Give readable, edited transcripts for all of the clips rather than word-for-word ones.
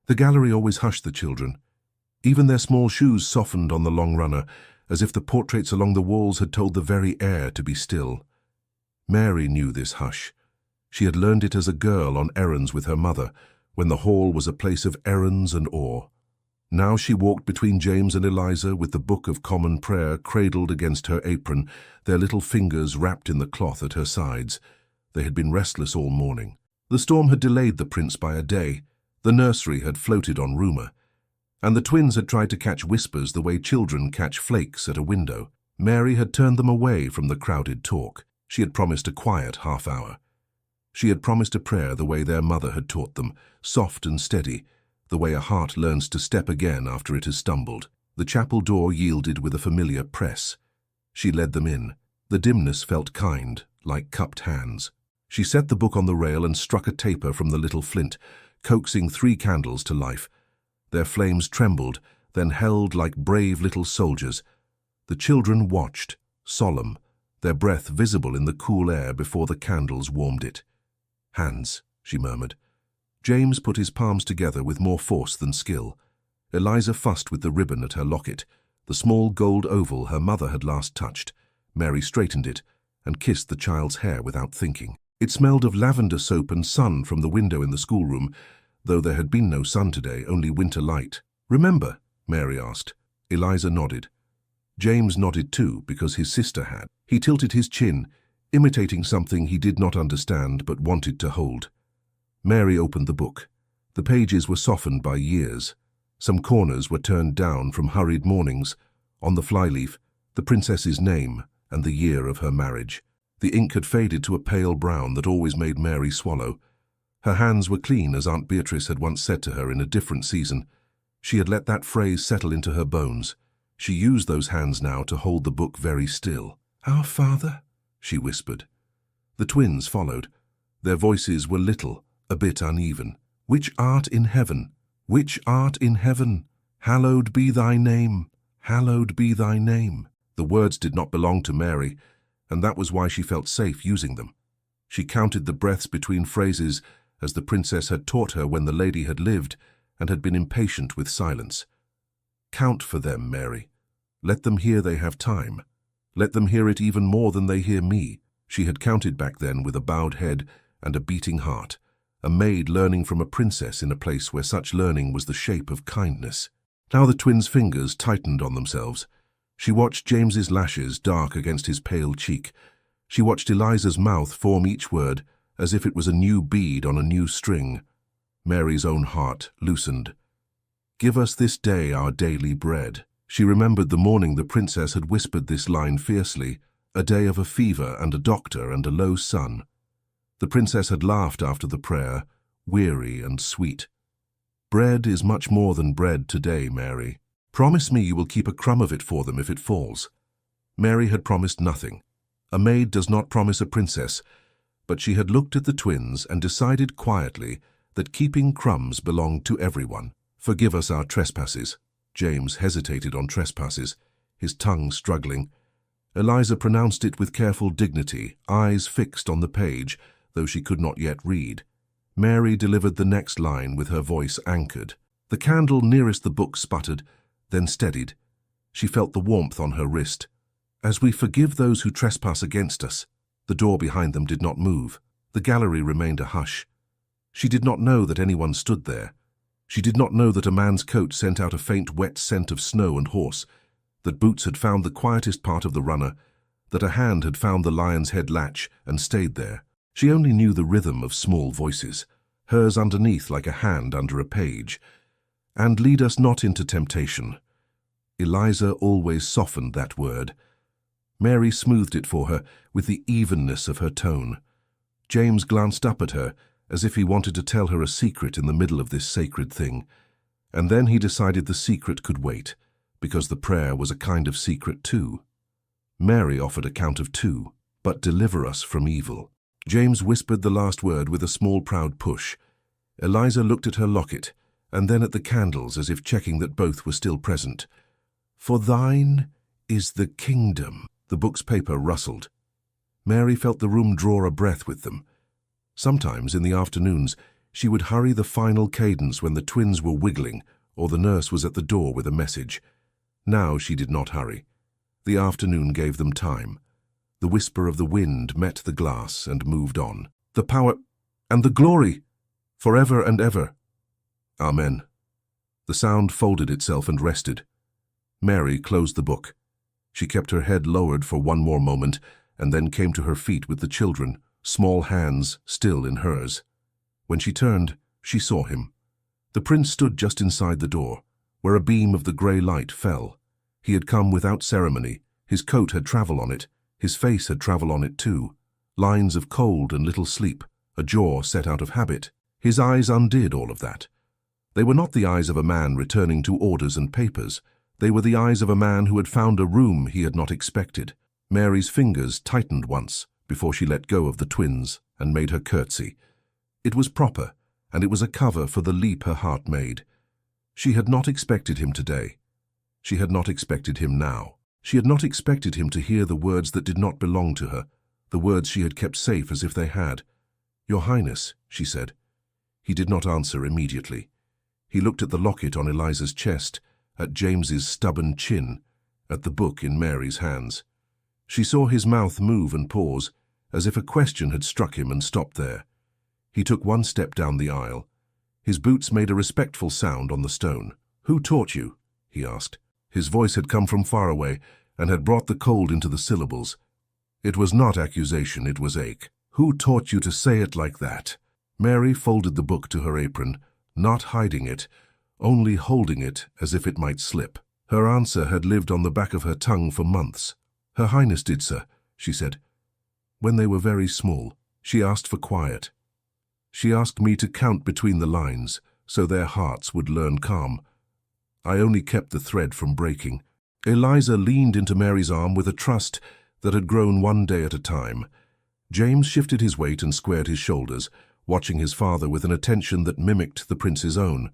The gallery always hushed the children. Even their small shoes softened on the long runner, as if the portraits along the walls had told the very air to be still. Mary knew this hush. She had learned it as a girl on errands with her mother, when the hall was a place of errands and awe. Now she walked between James and Eliza with the Book of Common Prayer cradled against her apron, their little fingers wrapped in the cloth at her sides. They had been restless all morning. The storm had delayed the prince by a day. The nursery had floated on rumour, and the twins had tried to catch whispers the way children catch flakes at a window. Mary had turned them away from the crowded talk. She had promised a quiet half-hour. She had promised a prayer the way their mother had taught them, soft and steady, the way a heart learns to step again after it has stumbled. The chapel door yielded with a familiar press. She led them in. The dimness felt kind, like cupped hands. She set the book on the rail and struck a taper from the little flint, coaxing 3 candles to life. Their flames trembled, then held like brave little soldiers. The children watched, solemn, their breath visible in the cool air before the candles warmed it. "Hands," she murmured. James put his palms together with more force than skill. Eliza fussed with the ribbon at her locket, the small gold oval her mother had last touched. Mary straightened it and kissed the child's hair without thinking. It smelled of lavender soap and sun from the window in the schoolroom, though there had been no sun today, only winter light. "Remember?" Mary asked. Eliza nodded. James nodded too, because his sister had. He tilted his chin, imitating something he did not understand but wanted to hold. Mary opened the book. The pages were softened by years. Some corners were turned down from hurried mornings. On the flyleaf, the princess's name and the year of her marriage. The ink had faded to a pale brown that always made Mary swallow. Her hands were clean, as Aunt Beatrice had once said to her in a different season. She had let that phrase settle into her bones. She used those hands now to hold the book very still. "Our Father," she whispered. The twins followed. Their voices were little, a bit uneven. "Which art in heaven, which art in heaven, hallowed be thy name, hallowed be thy name." The words did not belong to Mary, and that was why she felt safe using them. She counted the breaths between phrases as the princess had taught her when the lady had lived and had been impatient with silence. "Count for them, Mary. Let them hear they have time. Let them hear it even more than they hear me." She had counted back then with a bowed head and a beating heart, a maid learning from a princess in a place where such learning was the shape of kindness. Now the twins' fingers tightened on themselves. She watched James's lashes dark against his pale cheek. She watched Eliza's mouth form each word as if it was a new bead on a new string. Mary's own heart loosened. "Give us this day our daily bread." She remembered the morning the princess had whispered this line fiercely, a day of a fever and a doctor and a low sun. The princess had laughed after the prayer, weary and sweet. "Bread is much more than bread today, Mary. Promise me you will keep a crumb of it for them if it falls." Mary had promised nothing. A maid does not promise a princess, but she had looked at the twins and decided quietly that keeping crumbs belonged to everyone. "Forgive us our trespasses." James hesitated on trespasses, his tongue struggling. Eliza pronounced it with careful dignity, eyes fixed on the page, though she could not yet read. Mary delivered the next line with her voice anchored. The candle nearest the book sputtered, then steadied. She felt the warmth on her wrist. "As we forgive those who trespass against us." The door behind them did not move. The gallery remained a hush. She did not know that anyone stood there. She did not know that a man's coat sent out a faint wet scent of snow and horse, that boots had found the quietest part of the runner, that a hand had found the lion's head latch and stayed there. She only knew the rhythm of small voices, hers underneath like a hand under a page. "And lead us not into temptation." Eliza always softened that word. Mary smoothed it for her with the evenness of her tone. James glanced up at her as if he wanted to tell her a secret in the middle of this sacred thing, and then he decided the secret could wait, because the prayer was a kind of secret too. Mary offered a count of 2, "But deliver us from evil." James whispered the last word with a small proud push. Eliza looked at her locket, and then at the candles as if checking that both were still present. "For thine is the kingdom." The book's paper rustled. Mary felt the room draw a breath with them. Sometimes, in the afternoons, She would hurry the final cadence when the twins were wiggling or the nurse was at the door with a message. Now she did not hurry. The afternoon gave them time. The whisper of the wind met the glass and moved on. The power and the glory, forever and ever. Amen. The sound folded itself and rested. Mary closed the book. She kept her head lowered for one more moment and then came to her feet with the children, small hands still in hers. When she turned, she saw him. The prince stood just inside the door, where a beam of the grey light fell. He had come without ceremony. His coat had travel on it. His face had travel on it too. Lines of cold and little sleep, a jaw set out of habit. His eyes undid all of that. They were not the eyes of a man returning to orders and papers. They were the eyes of a man who had found a room he had not expected. Mary's fingers tightened once before she let go of the twins and made her curtsy. It was proper, and it was a cover for the leap her heart made. She had not expected him today. She had not expected him now. She had not expected him to hear the words that did not belong to her, the words she had kept safe as if they had. "Your Highness," she said. He did not answer immediately. He looked at the locket on Eliza's chest, at James's stubborn chin, at the book in Mary's hands. She saw his mouth move and pause, as if a question had struck him and stopped there. He took one step down the aisle. His boots made a respectful sound on the stone. "Who taught you?" he asked. His voice had come from far away and had brought the cold into the syllables. It was not accusation, it was ache. "Who taught you to say it like that?" Mary folded the book to her apron, not hiding it, only holding it as if it might slip. Her answer had lived on the back of her tongue for months. "Her Highness did, sir," she said. "When they were very small, she asked for quiet. She asked me to count between the lines, so their hearts would learn calm. I only kept the thread from breaking." Eliza leaned into Mary's arm with a trust that had grown one day at a time. James shifted his weight and squared his shoulders, watching his father with an attention that mimicked the prince's own.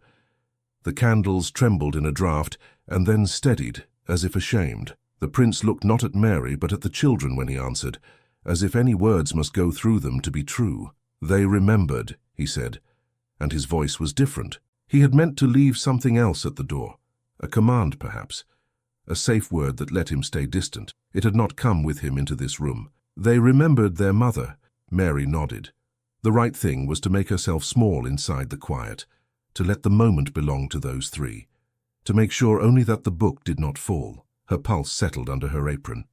The candles trembled in a draught and then steadied, as if ashamed. The prince looked not at Mary but at the children when he answered, as if any words must go through them to be true. "They remembered," he said, and his voice was different. He had meant to leave something else at the door, a command perhaps, a safe word that let him stay distant. It had not come with him into this room. "They remembered their mother." Mary nodded. The right thing was to make herself small inside the quiet, to let the moment belong to those three, to make sure only that the book did not fall. Her pulse settled under her apron.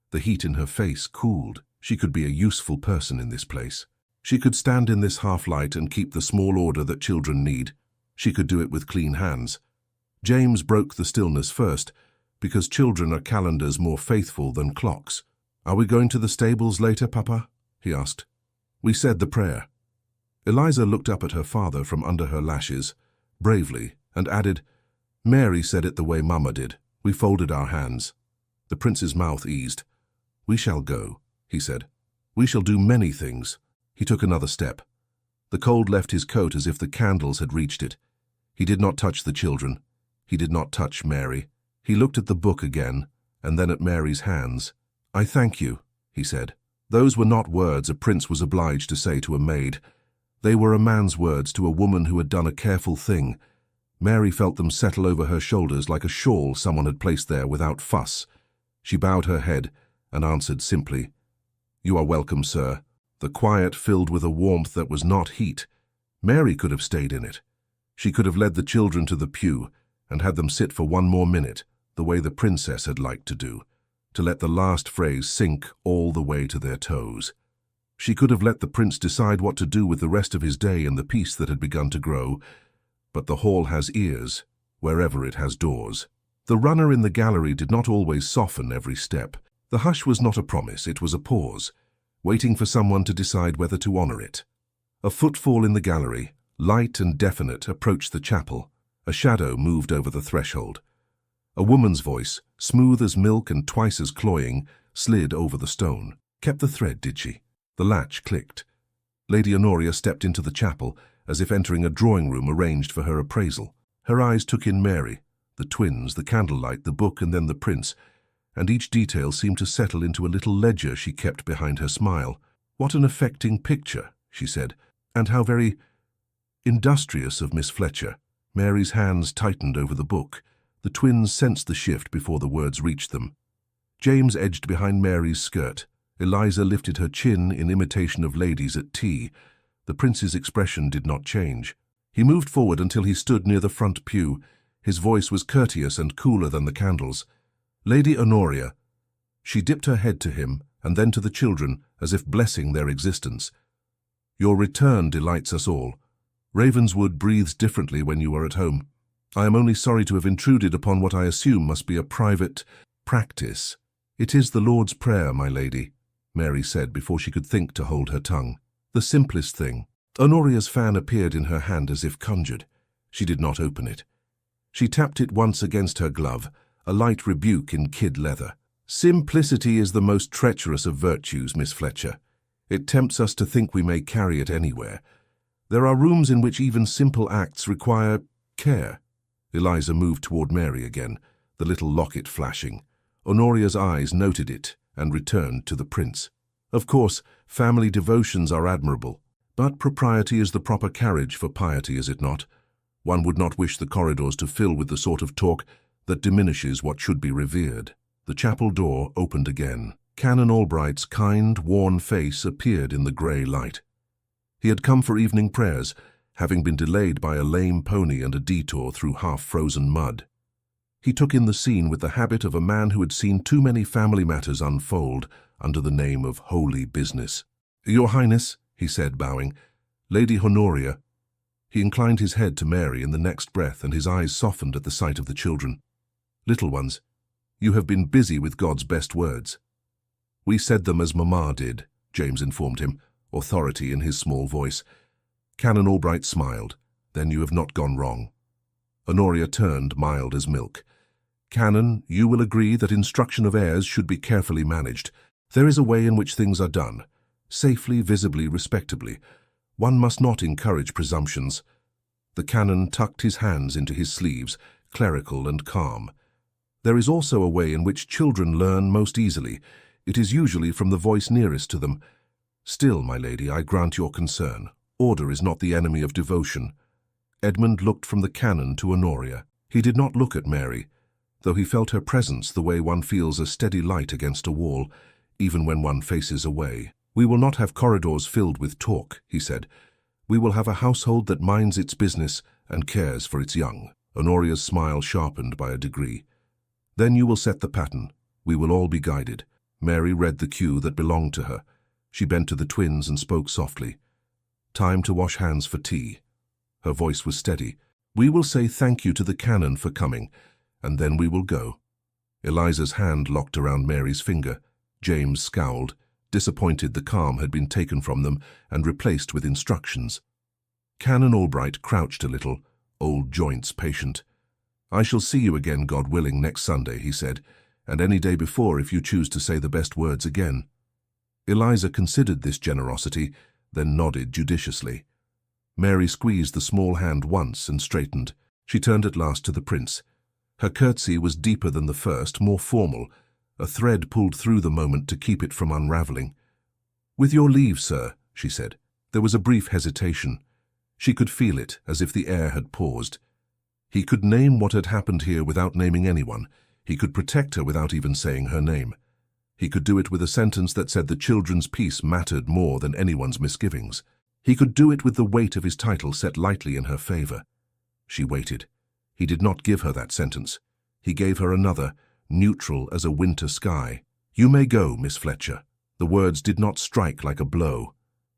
The heat in her face cooled. She could be a useful person in this place. She could stand in this half-light and keep the small order that children need. She could do it with clean hands. James broke the stillness first, because children are calendars more faithful than clocks. "Are we going to the stables later, Papa?" he asked. "We said the prayer." Eliza looked up at her father from under her lashes, bravely, and added, "Mary said it the way Mama did." We folded our hands. The prince's mouth eased. "We shall go," he said. "We shall do many things." He took another step. The cold left his coat as if the candles had reached it. He did not touch the children. He did not touch Mary. He looked at the book again, and then at Mary's hands. "I thank you," he said. Those were not words a prince was obliged to say to a maid. They were a man's words to a woman who had done a careful thing. Mary felt them settle over her shoulders like a shawl someone had placed there without fuss. She bowed her head and answered simply, "You are welcome, sir." The quiet filled with a warmth that was not heat. Mary could have stayed in it. She could have led the children to the pew and had them sit for one more minute, the way the princess had liked to do, to let the last phrase sink all the way to their toes. She could have let the prince decide what to do with the rest of his day and the peace that had begun to grow, but the hall has ears, wherever it has doors. The runner in the gallery did not always soften every step. The hush was not a promise, it was a pause, waiting for someone to decide whether to honor it. A footfall in the gallery, light and definite, approached the chapel. A shadow moved over the threshold. A woman's voice, smooth as milk and twice as cloying, slid over the stone. "Kept the thread, did she?" The latch clicked. Lady Honoria stepped into the chapel, as if entering a drawing room arranged for her appraisal. Her eyes took in Mary, the twins, the candlelight, the book, and then the prince, and each detail seemed to settle into a little ledger she kept behind her smile. "What an affecting picture," she said, "and how very Industrious of Miss Fletcher. Mary's hands tightened over the book. The twins sensed the shift before the words reached them. James edged behind Mary's skirt. Eliza lifted her chin in imitation of ladies at tea. The prince's expression did not change. He moved forward until he stood near the front pew. His voice was courteous and cooler than the candles. "Lady Honoria." She dipped her head to him and then to the children, as if blessing their existence. "Your return delights us all. Ravenswood breathes differently when you are at home. I am only sorry to have intruded upon what I assume must be a private practice." "It is the Lord's Prayer, my lady," Mary said before she could think to hold her tongue. "The simplest thing." Honoria's fan appeared in her hand as if conjured. She did not open it. She tapped it once against her glove, a light rebuke in kid leather. "Simplicity is the most treacherous of virtues, Miss Fletcher. It tempts us to think we may carry it anywhere. There are rooms in which even simple acts require care." Eliza moved toward Mary again, the little locket flashing. Honoria's eyes noted it and returned to the prince. "Of course, family devotions are admirable, but propriety is the proper carriage for piety, is it not? One would not wish the corridors to fill with the sort of talk that diminishes what should be revered." The chapel door opened again. Canon Albright's kind, worn face appeared in the grey light. He had come for evening prayers, having been delayed by a lame pony and a detour through half-frozen mud. He took in the scene with the habit of a man who had seen too many family matters unfold under the name of holy business. "Your Highness," he said, bowing. "Lady Honoria." He inclined his head to Mary in the next breath, and his eyes softened at the sight of the children. "Little ones, you have been busy with God's best words." "We said them as Mamma did," James informed him, authority in his small voice. Canon Albright smiled. "Then you have not gone wrong." Honoria turned, mild as milk. "Canon, you will agree that instruction of heirs should be carefully managed. There is a way in which things are done. Safely, visibly, respectably. One must not encourage presumptions." The canon tucked his hands into his sleeves, clerical and calm. "There is also a way in which children learn most easily. It is usually from the voice nearest to them. Still, my lady, I grant your concern. Order is not the enemy of devotion." Edmund looked from the canon to Honoria. He did not look at Mary, though he felt her presence the way one feels a steady light against a wall, even when one faces away. "We will not have corridors filled with talk," he said. "We will have a household that minds its business and cares for its young." Honoria's smile sharpened by a degree. "Then you will set the pattern. We will all be guided." Mary read the cue that belonged to her. She bent to the twins and spoke softly. "Time to wash hands for tea." Her voice was steady. "We will say thank you to the canon for coming, and then we will go." Eliza's hand locked around Mary's finger. James scowled, disappointed the calm had been taken from them and replaced with instructions. Canon Albright crouched a little, old joints patient. "I shall see you again, God willing, next Sunday," he said, "and any day before if you choose to say the best words again." Eliza considered this generosity, then nodded judiciously. Mary squeezed the small hand once and straightened. She turned at last to the prince. Her curtsy was deeper than the first, more formal. A thread pulled through the moment to keep it from unraveling. "With your leave, sir," she said. There was a brief hesitation. She could feel it, as if the air had paused. He could name what had happened here without naming anyone. He could protect her without even saying her name. He could do it with a sentence that said the children's peace mattered more than anyone's misgivings. He could do it with the weight of his title set lightly in her favor. She waited. He did not give her that sentence. He gave her another, neutral as a winter sky. "You may go, Miss Fletcher." The words did not strike like a blow.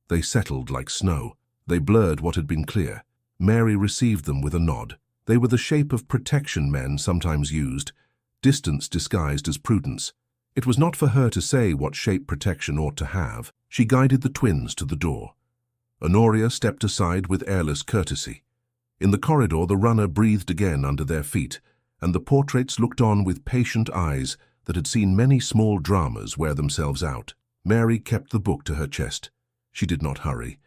They settled like snow. They blurred what had been clear. Mary received them with a nod. They were the shape of protection men sometimes used, distance disguised as prudence. It was not for her to say what shape protection ought to have. She guided the twins to the door. Honoria stepped aside with airless courtesy. In the corridor, the runner breathed again under their feet, and the portraits looked on with patient eyes that had seen many small dramas wear themselves out. Mary kept the book to her chest. She did not hurry.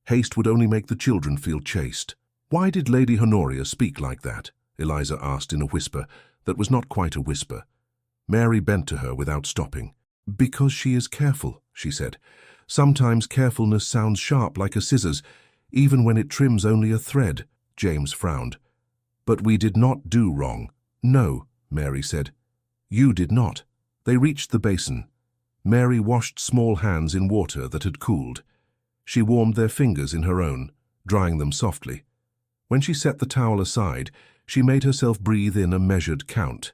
Haste would only make the children feel chaste. "Why did Lady Honoria speak like that?" Eliza asked in a whisper that was not quite a whisper. Mary bent to her without stopping. "Because she is careful," she said. "Sometimes carefulness sounds sharp like a scissors. even when it trims only a thread. James frowned. But we did not do wrong. No, Mary said. You did not. They reached the basin. Mary washed small hands in water that had cooled. She warmed their fingers in her own, drying them softly. When she set the towel aside, she made herself breathe in a measured count.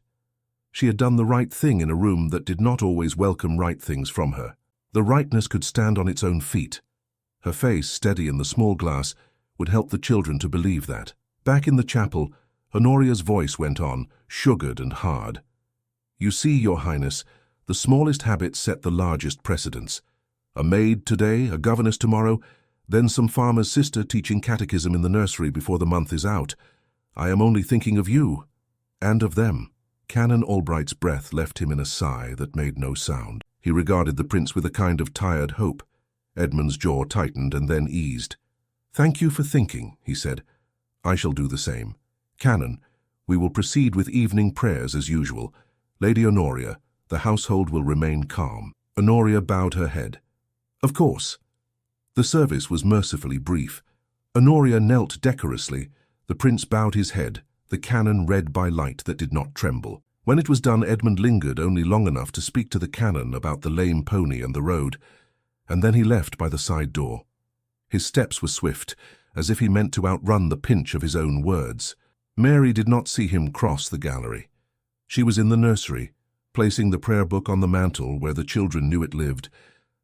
She had done the right thing in a room that did not always welcome right things from her. The rightness could stand on its own feet. Her face, steady in the small glass, would help the children to believe that. Back in the chapel, Honoria's voice went on, sugared and hard. You see, Your Highness, the smallest habits set the largest precedents. A maid today, a governess tomorrow, then some farmer's sister teaching catechism in the nursery before the month is out. I am only thinking of you, and of them. Canon Albright's breath left him in a sigh that made no sound. He regarded the prince with a kind of tired hope. Edmund's jaw tightened and then eased. Thank you for thinking, he said. I shall do the same. Canon, we will proceed with evening prayers as usual. Lady Honoria, the household will remain calm. Honoria bowed her head. Of course. The service was mercifully brief. Honoria knelt decorously. The prince bowed his head, the canon read by light that did not tremble. When it was done, Edmund lingered only long enough to speak to the canon about the lame pony and the road, and then he left by the side door. His steps were swift, as if he meant to outrun the pinch of his own words. Mary did not see him cross the gallery. She was in the nursery, placing the prayer book on the mantel where the children knew it lived.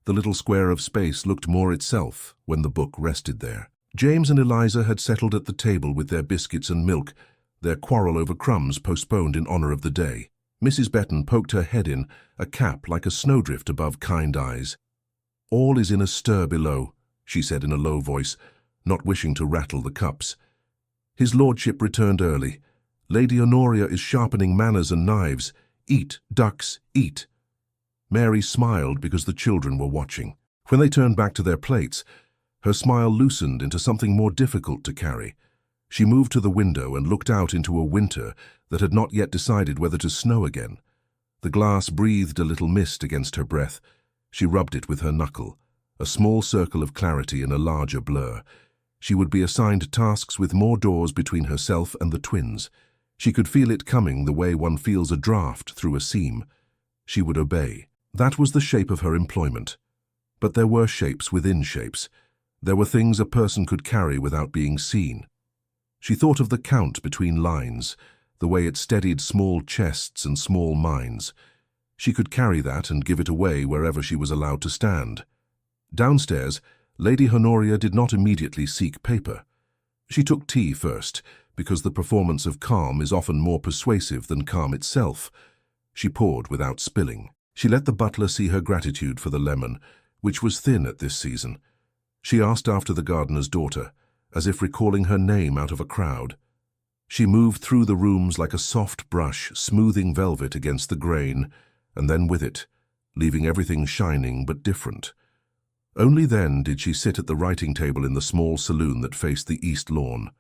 The little square of space looked more itself when the book rested there. James and Eliza had settled at the table with their biscuits and milk, their quarrel over crumbs postponed in honor of the day. Mrs. Betton poked her head in, a cap like a snowdrift above kind eyes. All is in a stir below, she said in a low voice, not wishing to rattle the cups. His lordship returned early. Lady Honoria is sharpening manners and knives. Eat, ducks, eat. Mary smiled because the children were watching. When they turned back to their plates, her smile loosened into something more difficult to carry. She moved to the window and looked out into a winter that had not yet decided whether to snow again. The glass breathed a little mist against her breath. She rubbed it with her knuckle, a small circle of clarity in a larger blur. She would be assigned tasks with more doors between herself and the twins. She could feel it coming the way one feels a draft through a seam. She would obey. That was the shape of her employment. But there were shapes within shapes. There were things a person could carry without being seen. She thought of the count between lines, the way it steadied small chests and small minds. She could carry that and give it away wherever she was allowed to stand. Downstairs, Lady Honoria did not immediately seek paper. She took tea first, because the performance of calm is often more persuasive than calm itself. She poured without spilling. She let the butler see her gratitude for the lemon, which was thin at this season. She asked after the gardener's daughter, as if recalling her name out of a crowd. She moved through the rooms like a soft brush, smoothing velvet against the grain, and then with it, leaving everything shining but different. Only then did she sit at the writing table in the small saloon that faced the east lawn.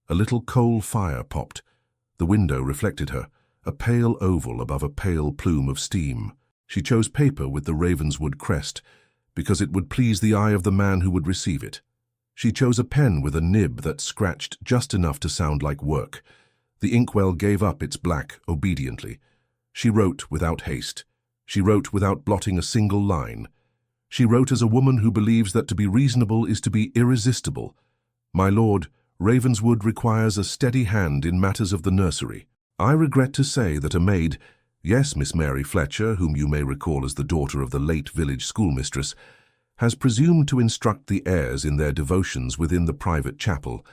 A little coal fire popped. The window reflected her, a pale oval above a pale plume of steam. She chose paper with the Ravenswood crest, because it would please the eye of the man who would receive it. She chose a pen with a nib that scratched just enough to sound like work. The inkwell gave up its black obediently. She wrote without haste. She wrote without blotting a single line. She wrote as a woman who believes that to be reasonable is to be irresistible. My lord, Ravenswood requires a steady hand in matters of the nursery. I regret to say that a maid, yes, Miss Mary Fletcher, whom you may recall as the daughter of the late village schoolmistress, has presumed to instruct the heirs in their devotions within the private chapel.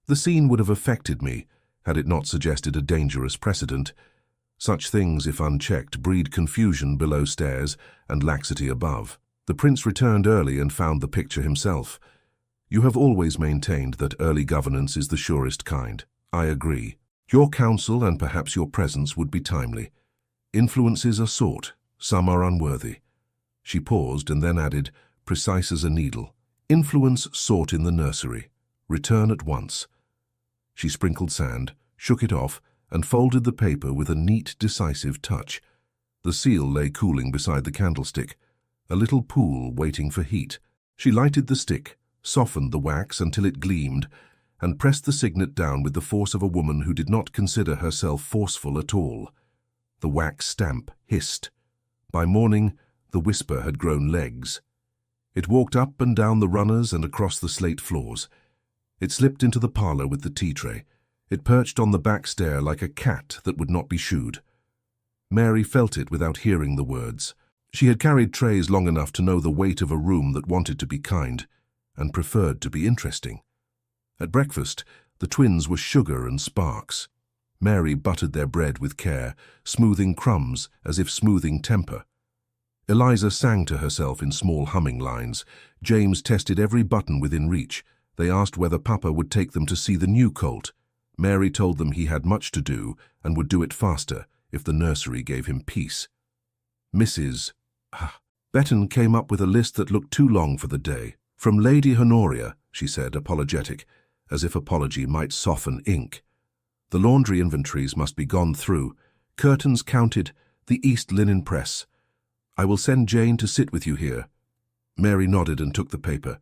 The scene would have affected me, had it not suggested a dangerous precedent. Such things, if unchecked, breed confusion below stairs and laxity above. The prince returned early and found the picture himself. You have always maintained that early governance is the surest kind. I agree. Your counsel and perhaps your presence would be timely. Influences are sought, some are unworthy. She paused and then added, precise as a needle. Influence sought in the nursery. Return at once. She sprinkled sand, shook it off, and folded the paper with a neat, decisive touch. The seal lay cooling beside the candlestick, a little pool waiting for heat. She lighted the stick, softened the wax until it gleamed, and pressed the signet down with the force of a woman who did not consider herself forceful at all. The wax stamp hissed. By morning, the whisper had grown legs. It walked up and down the runners and across the slate floors. It slipped into the parlor with the tea tray. It perched on the back stair like a cat that would not be shooed. Mary felt it without hearing the words. She had carried trays long enough to know the weight of a room that wanted to be kind and preferred to be interesting. At breakfast, the twins were sugar and sparks. Mary buttered their bread with care, smoothing crumbs as if smoothing temper. Eliza sang to herself in small humming lines. James tested every button within reach. They asked whether Papa would take them to see the new colt. Mary told them he had much to do and would do it faster if the nursery gave him peace. Mrs. Betton came up with a list that looked too long for the day. From Lady Honoria, she said, apologetic, as if apology might soften ink. The laundry inventories must be gone through. Curtains counted, the East linen press. I will send Jane to sit with you here. Mary nodded and took the paper.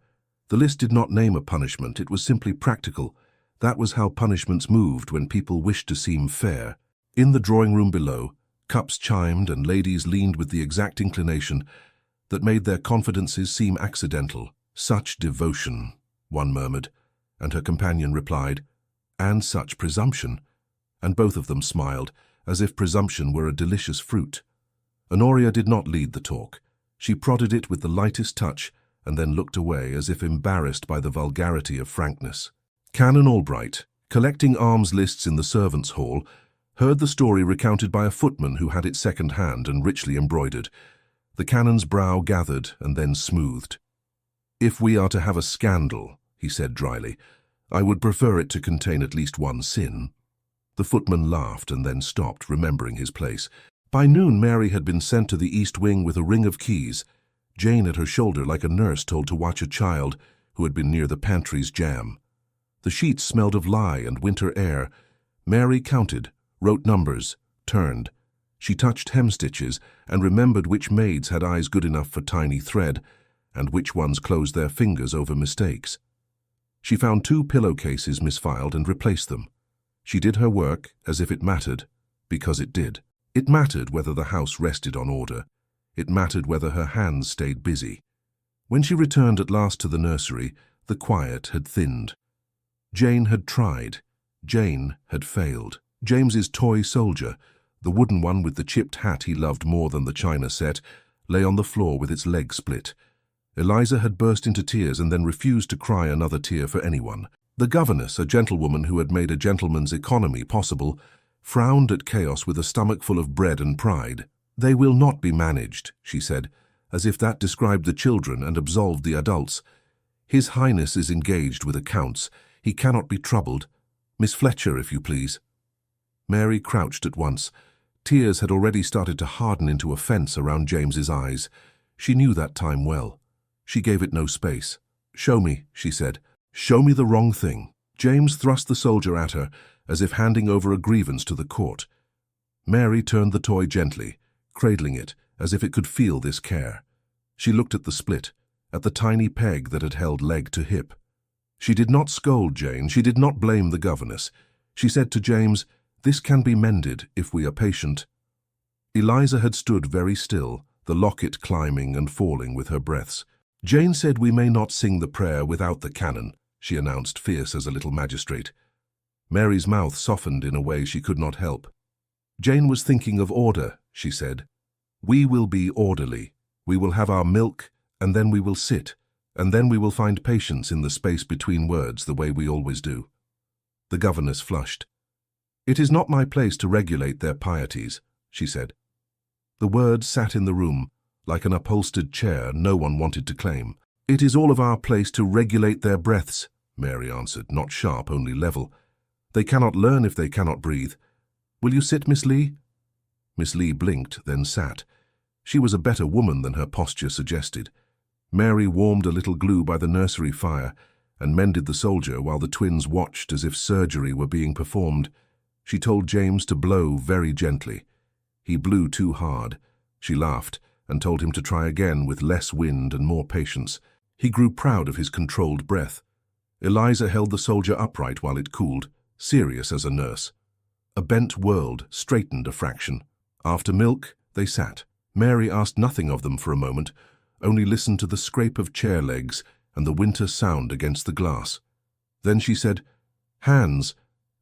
The list did not name a punishment, it was simply practical. That was how punishments moved when people wished to seem fair. In the drawing room below, cups chimed and ladies leaned with the exact inclination that made their confidences seem accidental. Such devotion, one murmured, and her companion replied, and such presumption, and both of them smiled, as if presumption were a delicious fruit. Honoria did not lead the talk. She prodded it with the lightest touch, and then looked away as if embarrassed by the vulgarity of frankness. Canon Albright, collecting alms lists in the servants' hall, heard the story recounted by a footman who had it second-hand and richly embroidered. The canon's brow gathered and then smoothed. If we are to have a scandal, he said dryly, I would prefer it to contain at least one sin. The footman laughed and then stopped, remembering his place. By noon, Mary had been sent to the East Wing with a ring of keys, Jane at her shoulder like a nurse told to watch a child who had been near the pantry's jam. The sheets smelled of lye and winter air. Mary counted, wrote numbers, turned. She touched hem-stitches and remembered which maids had eyes good enough for tiny thread and which ones closed their fingers over mistakes. She found 2 pillowcases misfiled and replaced them. She did her work as if it mattered, because it did. It mattered whether the house rested on order. It mattered whether her hands stayed busy. When she returned at last to the nursery, the quiet had thinned. Jane had tried. Jane had failed. James's toy soldier, the wooden one with the chipped hat he loved more than the china set, lay on the floor with its leg split. Eliza had burst into tears and then refused to cry another tear for anyone. The governess, a gentlewoman who had made a gentleman's economy possible, frowned at chaos with a stomach full of bread and pride. They will not be managed, she said, as if that described the children and absolved the adults. His Highness is engaged with accounts. He cannot be troubled. Miss Fletcher, if you please. Mary crouched at once. Tears had already started to harden into offence around James's eyes. She knew that time well. She gave it no space. Show me, she said. Show me the wrong thing. James thrust the soldier at her, as if handing over a grievance to the court. Mary turned the toy gently, cradling it, as if it could feel this care. She looked at the split, at the tiny peg that had held leg to hip. She did not scold Jane, she did not blame the governess. She said to James, "This can be mended if we are patient." Eliza had stood very still, the locket climbing and falling with her breaths. "Jane said we may not sing the prayer without the canon," she announced, fierce as a little magistrate. Mary's mouth softened in a way she could not help. "Jane was thinking of order," she said. "We will be orderly. We will have our milk, and then we will sit, and then we will find patience in the space between words the way we always do." The governess flushed. "It is not my place to regulate their pieties," she said. The words sat in the room, like an upholstered chair no one wanted to claim. "It is all of our place to regulate their breaths," Mary answered, not sharp, only level. "They cannot learn if they cannot breathe. Will you sit, Miss Lee?" Miss Lee blinked, then sat. She was a better woman than her posture suggested. Mary warmed a little glue by the nursery fire and mended the soldier while the twins watched as if surgery were being performed. She told James to blow very gently. He blew too hard. She laughed and told him to try again with less wind and more patience. He grew proud of his controlled breath. Eliza held the soldier upright while it cooled, serious as a nurse. A bent world straightened a fraction. After milk, they sat. Mary asked nothing of them for a moment, only listened to the scrape of chair legs and the winter sound against the glass. Then she said, "Hands,"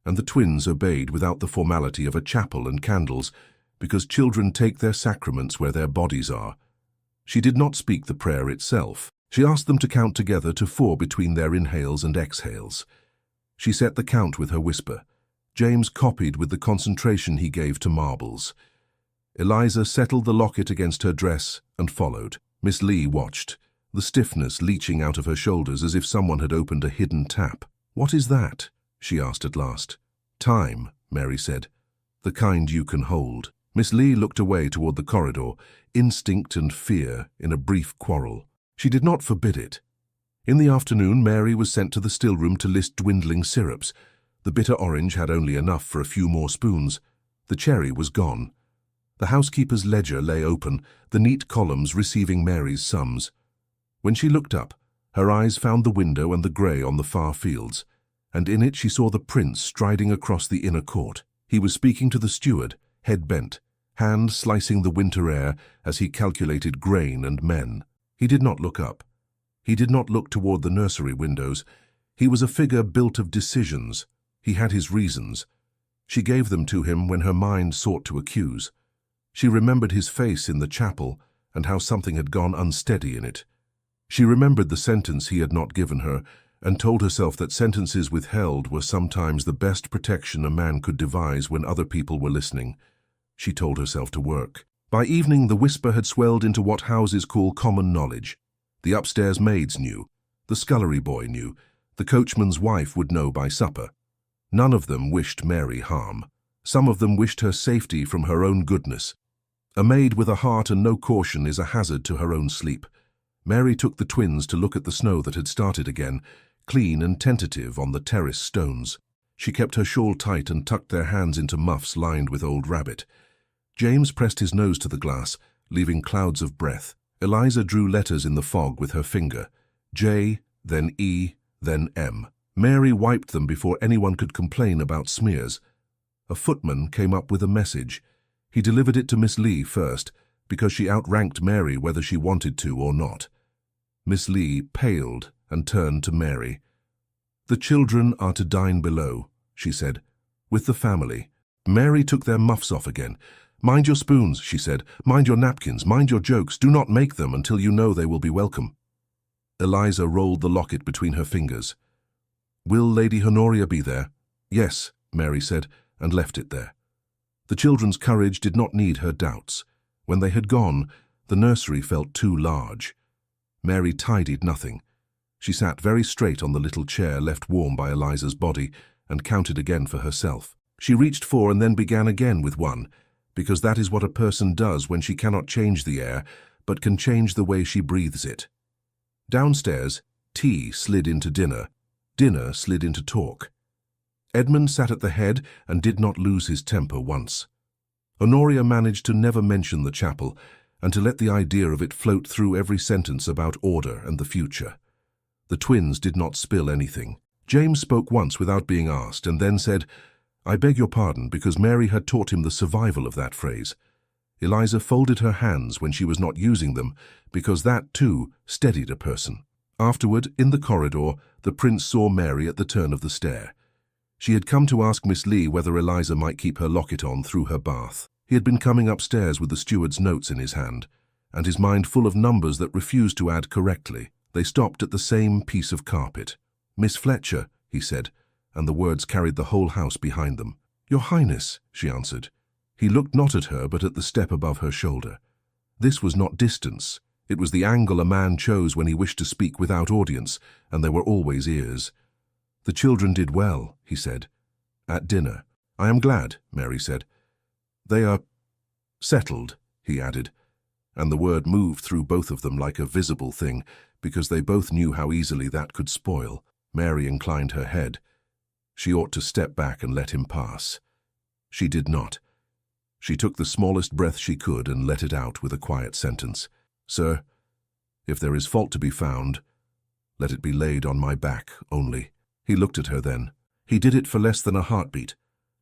and the twins obeyed without the formality of a chapel and candles, because children take their sacraments where their bodies are. She did not speak the prayer itself. She asked them to count together to 4 between their inhales and exhales. She set the count with her whisper. James copied with the concentration he gave to marbles. Eliza settled the locket against her dress and followed. Miss Lee watched, the stiffness leaching out of her shoulders as if someone had opened a hidden tap. "What is that?" she asked at last. "Time," Mary said. "The kind you can hold." Miss Lee looked away toward the corridor, instinct and fear in a brief quarrel. She did not forbid it. In the afternoon, Mary was sent to the stillroom to list dwindling syrups. The bitter orange had only enough for a few more spoons. The cherry was gone. The housekeeper's ledger lay open, the neat columns receiving Mary's sums. When she looked up, her eyes found the window and the grey on the far fields, and in it she saw the prince striding across the inner court. He was speaking to the steward, head bent, hand slicing the winter air as he calculated grain and men. He did not look up. He did not look toward the nursery windows. He was a figure built of decisions. He had his reasons. She gave them to him when her mind sought to accuse. She remembered his face in the chapel and how something had gone unsteady in it. She remembered the sentence he had not given her and told herself that sentences withheld were sometimes the best protection a man could devise when other people were listening. She told herself to work. By evening, the whisper had swelled into what houses call common knowledge. The upstairs maids knew. The scullery boy knew. The coachman's wife would know by supper. None of them wished Mary harm. Some of them wished her safety from her own goodness. A maid with a heart and no caution is a hazard to her own sleep. Mary took the twins to look at the snow that had started again, clean and tentative on the terrace stones. She kept her shawl tight and tucked their hands into muffs lined with old rabbit. James pressed his nose to the glass, leaving clouds of breath. Eliza drew letters in the fog with her finger. J, then E, then M. Mary wiped them before anyone could complain about smears. A footman came up with a message. He delivered it to Miss Lee first, because she outranked Mary whether she wanted to or not. Miss Lee paled and turned to Mary. "The children are to dine below," she said, "with the family." Mary took their muffs off again. "Mind your spoons," she said. "Mind your napkins. Mind your jokes. Do not make them until you know they will be welcome." Eliza rolled the locket between her fingers. "Will Lady Honoria be there?" "Yes," Mary said, and left it there. The children's courage did not need her doubts. When they had gone, the nursery felt too large. Mary tidied nothing. She sat very straight on the little chair left warm by Eliza's body and counted again for herself. She reached 4 and then began again with 1, because that is what a person does when she cannot change the air, but can change the way she breathes it. Downstairs, tea slid into dinner. Dinner slid into talk. Edmund sat at the head and did not lose his temper once. Honoria managed to never mention the chapel and to let the idea of it float through every sentence about order and the future. The twins did not spill anything. James spoke once without being asked and then said, "I beg your pardon," because Mary had taught him the survival of that phrase. Eliza folded her hands when she was not using them, because that, too, steadied a person. Afterward, in the corridor, the prince saw Mary at the turn of the stair. She had come to ask Miss Lee whether Eliza might keep her locket on through her bath. He had been coming upstairs with the steward's notes in his hand, and his mind full of numbers that refused to add correctly. They stopped at the same piece of carpet. "Miss Fletcher," he said, and the words carried the whole house behind them. "Your Highness," she answered. He looked not at her but at the step above her shoulder. This was not distance. It was the angle a man chose when he wished to speak without audience, and there were always ears. "The children did well," he said. "At dinner." "I am glad," Mary said. "They are settled," he added, and the word moved through both of them like a visible thing, because they both knew how easily that could spoil. Mary inclined her head. She ought to step back and let him pass. She did not. She took the smallest breath she could and let it out with a quiet sentence. "Sir, if there is fault to be found, Let it be laid on my back only. He looked at her then. He did it for less than a heartbeat,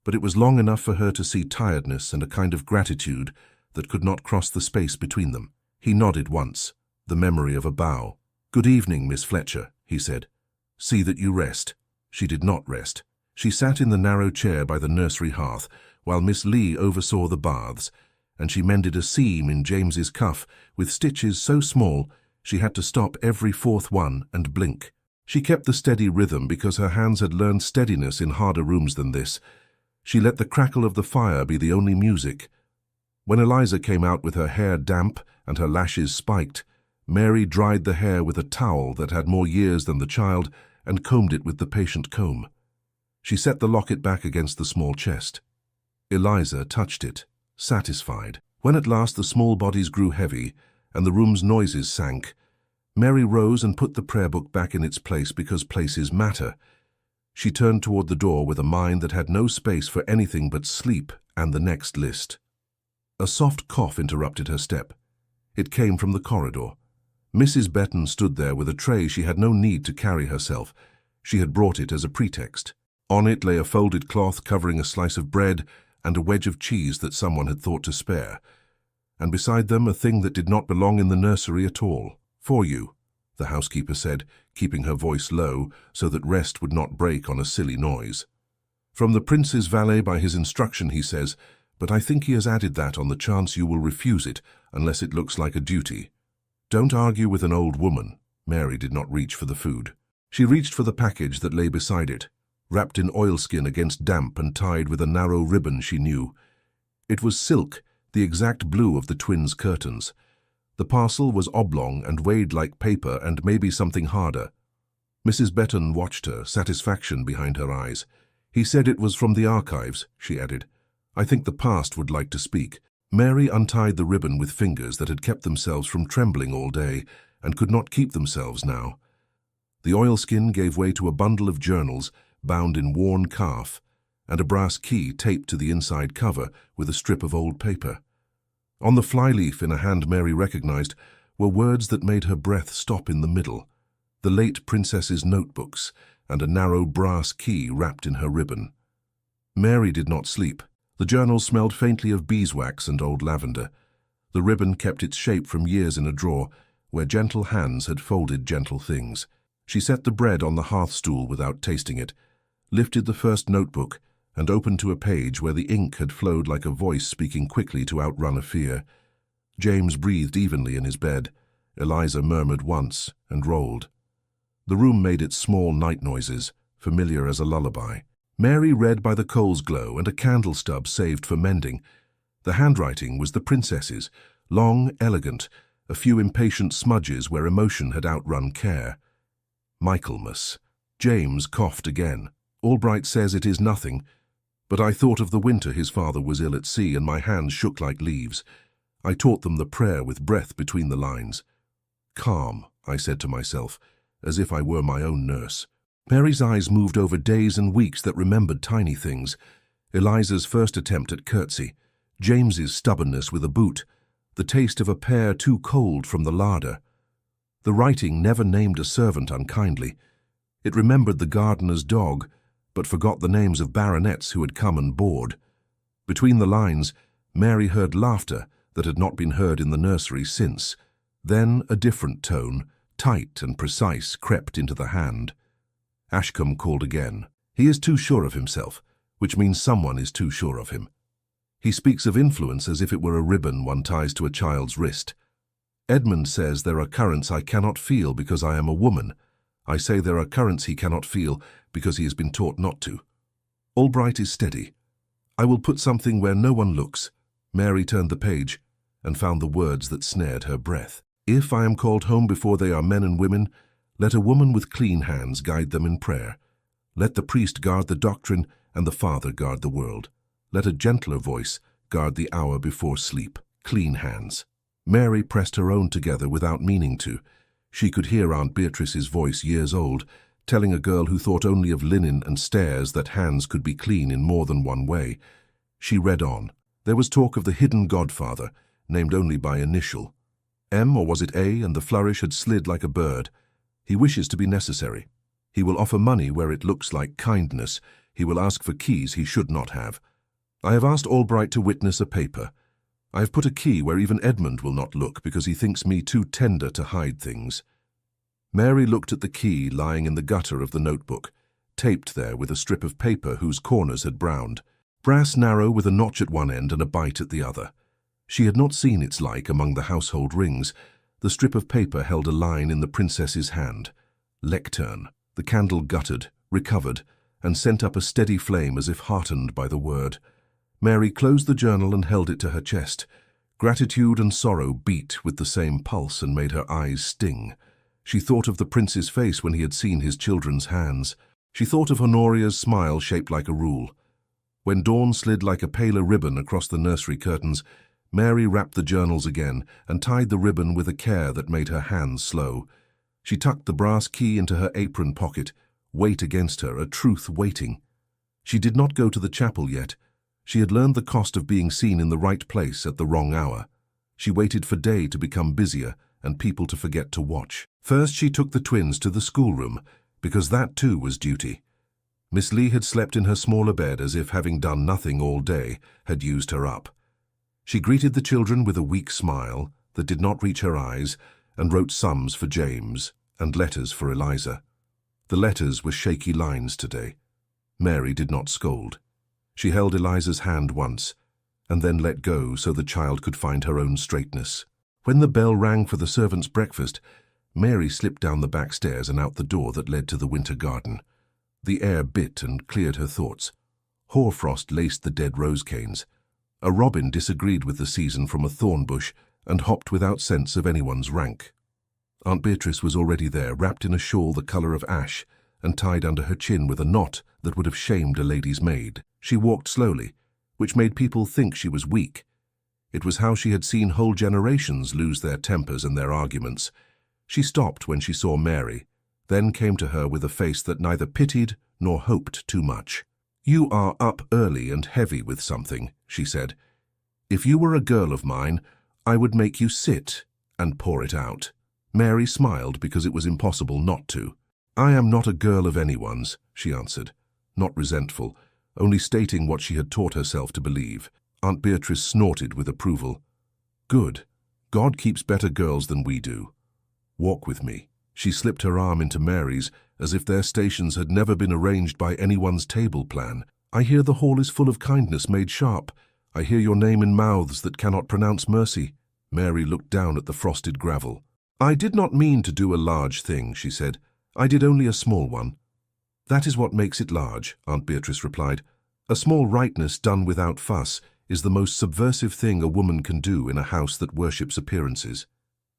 but it was long enough for her to see tiredness and a kind of gratitude that could not cross the space between them. He nodded once, the memory of a bow. "Good evening, Miss Fletcher," he said. "See that you rest." She did not rest. She sat in the narrow chair by the nursery hearth while Miss Lee oversaw the baths, and she mended a seam in James's cuff with stitches so small she had to stop every fourth one and blink. She kept the steady rhythm because her hands had learned steadiness in harder rooms than this. She let the crackle of the fire be the only music. When Eliza came out with her hair damp and her lashes spiked, Mary dried the hair with a towel that had more years than the child and combed it with the patient comb. She set the locket back against the small chest. Eliza touched it, satisfied. When at last the small bodies grew heavy and the room's noises sank, Mary rose and put the prayer book back in its place because places matter. She turned toward the door with a mind that had no space for anything but sleep and the next list. A soft cough interrupted her step. It came from the corridor. Mrs. Betton stood there with a tray she had no need to carry herself. She had brought it as a pretext. On it lay a folded cloth covering a slice of bread and a wedge of cheese that someone had thought to spare. And beside them a thing that did not belong in the nursery at all. "For you," the housekeeper said, keeping her voice low so that rest would not break on a silly noise. "From the prince's valet by his instruction," he says, "but I think he has added that on the chance you will refuse it unless it looks like a duty." Don't argue with an old woman. Mary did not reach for the food. She reached for the package that lay beside it, wrapped in oilskin against damp and tied with a narrow ribbon she knew. It was silk, the exact blue of the twins' curtains. The parcel was oblong and weighed like paper and maybe something harder. Mrs. Betton watched her, satisfaction behind her eyes. "He said it was from the archives," she added. "I think the past would like to speak." Mary untied the ribbon with fingers that had kept themselves from trembling all day and could not keep themselves now. The oilskin gave way to a bundle of journals bound in worn calf and a brass key taped to the inside cover with a strip of old paper. On the flyleaf in a hand Mary recognized were words that made her breath stop in the middle, the late princess's notebooks and a narrow brass key wrapped in her ribbon. Mary did not sleep. The journal smelled faintly of beeswax and old lavender. The ribbon kept its shape from years in a drawer where gentle hands had folded gentle things. She set the bread on the hearth-stool without tasting it, lifted the first notebook, and opened to a page where the ink had flowed like a voice speaking quickly to outrun a fear. James breathed evenly in his bed. Eliza murmured once and rolled. The room made its small night noises, familiar as a lullaby. Mary read by the coal's glow and a candle stub saved for mending. The handwriting was the princess's, long, elegant, a few impatient smudges where emotion had outrun care. Michaelmas. James coughed again. "Albright says it is nothing, but I thought of the winter his father was ill at sea and my hands shook like leaves. I taught them the prayer with breath between the lines. 'Calm,' I said to myself, as if I were my own nurse." Mary's eyes moved over days and weeks that remembered tiny things. Eliza's first attempt at curtsy, James's stubbornness with a boot, the taste of a pear too cold from the larder. The writing never named a servant unkindly. It remembered the gardener's dog, but forgot the names of baronets who had come and bored. Between the lines, Mary heard laughter that had not been heard in the nursery since. Then a different tone, tight and precise, crept into the hand. Ashcombe called again. "He is too sure of himself, which means someone is too sure of him. He speaks of influence as if it were a ribbon one ties to a child's wrist. Edmund says there are currents I cannot feel because I am a woman. I say there are currents he cannot feel because he has been taught not to. Albright is steady. I will put something where no one looks." Mary turned the page and found the words that snared her breath. "If I am called home before they are men and women, let a woman with clean hands guide them in prayer. Let the priest guard the doctrine and the father guard the world. Let a gentler voice guard the hour before sleep. Clean hands." Mary pressed her own together without meaning to. She could hear Aunt Beatrice's voice, years old, telling a girl who thought only of linen and stairs that hands could be clean in more than one way. She read on. There was talk of the hidden godfather, named only by initial. M, or was it A, and the flourish had slid like a bird. He wishes to be necessary. He will offer money where it looks like kindness. He will ask for keys he should not have. I have asked Albright to witness a paper. I have put a key where even Edmund will not look because he thinks me too tender to hide things. Mary looked at the key lying in the gutter of the notebook, taped there with a strip of paper whose corners had browned. Brass narrow with a notch at one end and a bite at the other. She had not seen its like among the household rings. The strip of paper held a line in the princess's hand. Lectern. The candle guttered, recovered, and sent up a steady flame as if heartened by the word. Mary closed the journal and held it to her chest. Gratitude and sorrow beat with the same pulse and made her eyes sting. She thought of the prince's face when he had seen his children's hands. She thought of Honoria's smile shaped like a rule. When dawn slid like a paler ribbon across the nursery curtains, Mary wrapped the journals again and tied the ribbon with a care that made her hands slow. She tucked the brass key into her apron pocket, weight against her, a truth waiting. She did not go to the chapel yet. She had learned the cost of being seen in the right place at the wrong hour. She waited for day to become busier and people to forget to watch. First she took the twins to the schoolroom, because that too was duty. Miss Lee had slept in her smaller bed as if, having done nothing all day, had used her up. She greeted the children with a weak smile that did not reach her eyes and wrote sums for James and letters for Eliza. The letters were shaky lines today. Mary did not scold. She held Eliza's hand once and then let go so the child could find her own straightness. When the bell rang for the servants' breakfast, Mary slipped down the back stairs and out the door that led to the winter garden. The air bit and cleared her thoughts. Hoarfrost laced the dead rose canes. A robin disagreed with the season from a thorn bush and hopped without sense of anyone's rank. Aunt Beatrice was already there, wrapped in a shawl the colour of ash and tied under her chin with a knot that would have shamed a lady's maid. She walked slowly, which made people think she was weak. It was how she had seen whole generations lose their tempers and their arguments. She stopped when she saw Mary, then came to her with a face that neither pitied nor hoped too much. "You are up early and heavy with something," she said. "If you were a girl of mine, I would make you sit and pour it out." Mary smiled because it was impossible not to. "I am not a girl of anyone's," she answered, not resentful, only stating what she had taught herself to believe. Aunt Beatrice snorted with approval. "Good. God keeps better girls than we do. Walk with me." She slipped her arm into Mary's as if their stations had never been arranged by anyone's table plan. "I hear the hall is full of kindness made sharp. I hear your name in mouths that cannot pronounce mercy." Mary looked down at the frosted gravel. "I did not mean to do a large thing," she said. "I did only a small one." "That is what makes it large," Aunt Beatrice replied. "A small rightness done without fuss is the most subversive thing a woman can do in a house that worships appearances."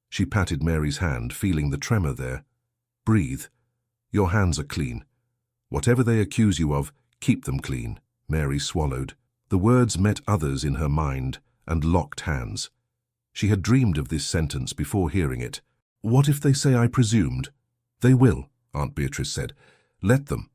She patted Mary's hand, feeling the tremor there. "Breathe. Your hands are clean. Whatever they accuse you of, keep them clean." Mary swallowed. The words met others in her mind and locked hands. She had dreamed of this sentence before hearing it. "What if they say I presumed?" "They will," Aunt Beatrice said. "Let them.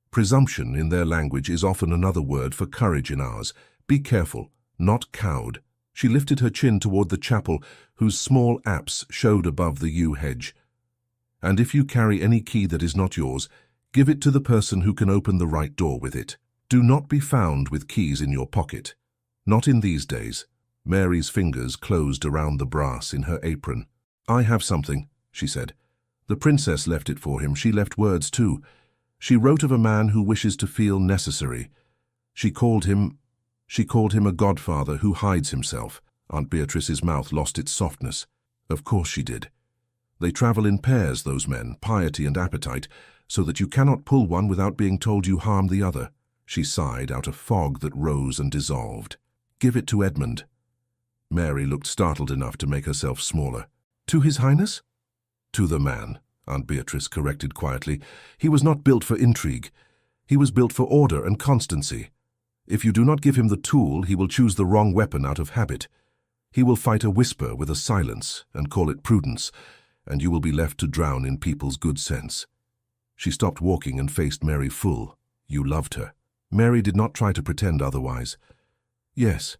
Presumption in their language is often another word for courage in ours. Be careful, not cowed." She lifted her chin toward the chapel, whose small apse showed above the yew hedge. "And if you carry any key that is not yours, give it to the person who can open the right door with it. Do not be found with keys in your pocket. Not in these days." Mary's fingers closed around the brass in her apron. "I have something," she said. "The princess left it for him. She left words too. She wrote of a man who wishes to feel necessary. She called him a godfather who hides himself." Aunt Beatrice's mouth lost its softness. "Of course she did. They travel in pairs, those men, piety and appetite, so that you cannot pull one without being told you harmed the other." She sighed out a fog that rose and dissolved. "Give it to Edmund." Mary looked startled enough to make herself smaller. "To His Highness?" "To the man," Aunt Beatrice corrected quietly. "He was not built for intrigue. He was built for order and constancy. If you do not give him the tool, he will choose the wrong weapon out of habit. He will fight a whisper with a silence and call it prudence, and you will be left to drown in people's good sense." She stopped walking and faced Mary full. "You loved her." Mary did not try to pretend otherwise. "Yes,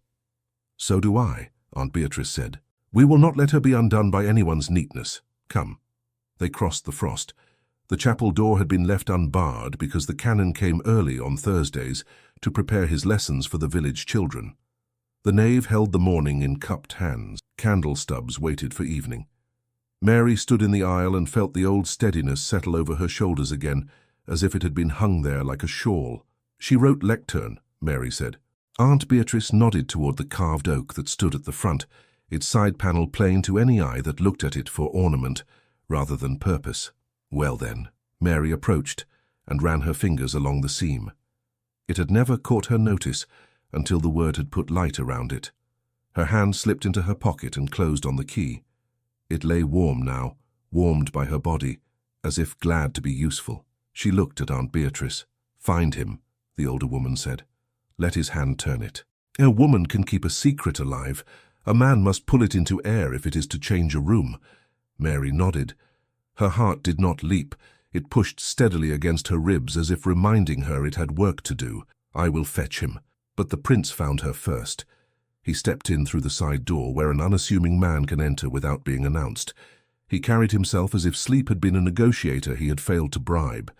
so do I," Aunt Beatrice said. "We will not let her be undone by anyone's neatness. Come." They crossed the frost. The chapel door had been left unbarred because the canon came early on Thursdays to prepare his lessons for the village children. The nave held the morning in cupped hands. Candle stubs waited for evening. Mary stood in the aisle and felt the old steadiness settle over her shoulders again, as if it had been hung there like a shawl. She wrote lectern, Mary said. Aunt Beatrice nodded toward the carved oak that stood at the front, its side panel plain to any eye that looked at it for ornament rather than purpose. Well then, Mary approached and ran her fingers along the seam. It had never caught her notice until the word had put light around it. Her hand slipped into her pocket and closed on the key. It lay warm now, warmed by her body, as if glad to be useful. She looked at Aunt Beatrice. Find him, the older woman said. Let his hand turn it. A woman can keep a secret alive. A man must pull it into air if it is to change a room. Mary nodded. Her heart did not leap. It pushed steadily against her ribs as if reminding her it had work to do. I will fetch him. But the prince found her first. He stepped in through the side door where an unassuming man can enter without being announced. He carried himself as if sleep had been a negotiator he had failed to bribe.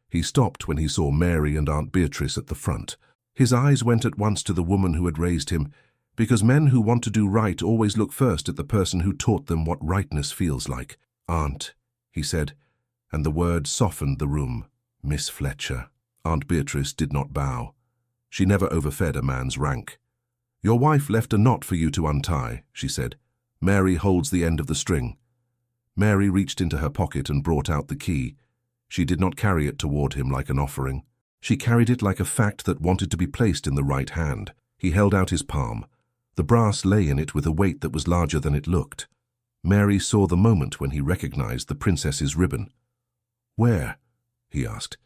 He stopped when he saw Mary and Aunt Beatrice at the front. His eyes went at once to the woman who had raised him, because men who want to do right always look first at the person who taught them what rightness feels like. Aunt, he said, and the word softened the room. Miss Fletcher. Aunt Beatrice did not bow. She never overfed a man's rank. Your wife left a knot for you to untie, she said. Mary holds the end of the string. Mary reached into her pocket and brought out the key. She did not carry it toward him like an offering. She carried it like a fact that wanted to be placed in the right hand. He held out his palm. The brass lay in it with a weight that was larger than it looked. Mary saw the moment when he recognized the princess's ribbon. Where? He asked.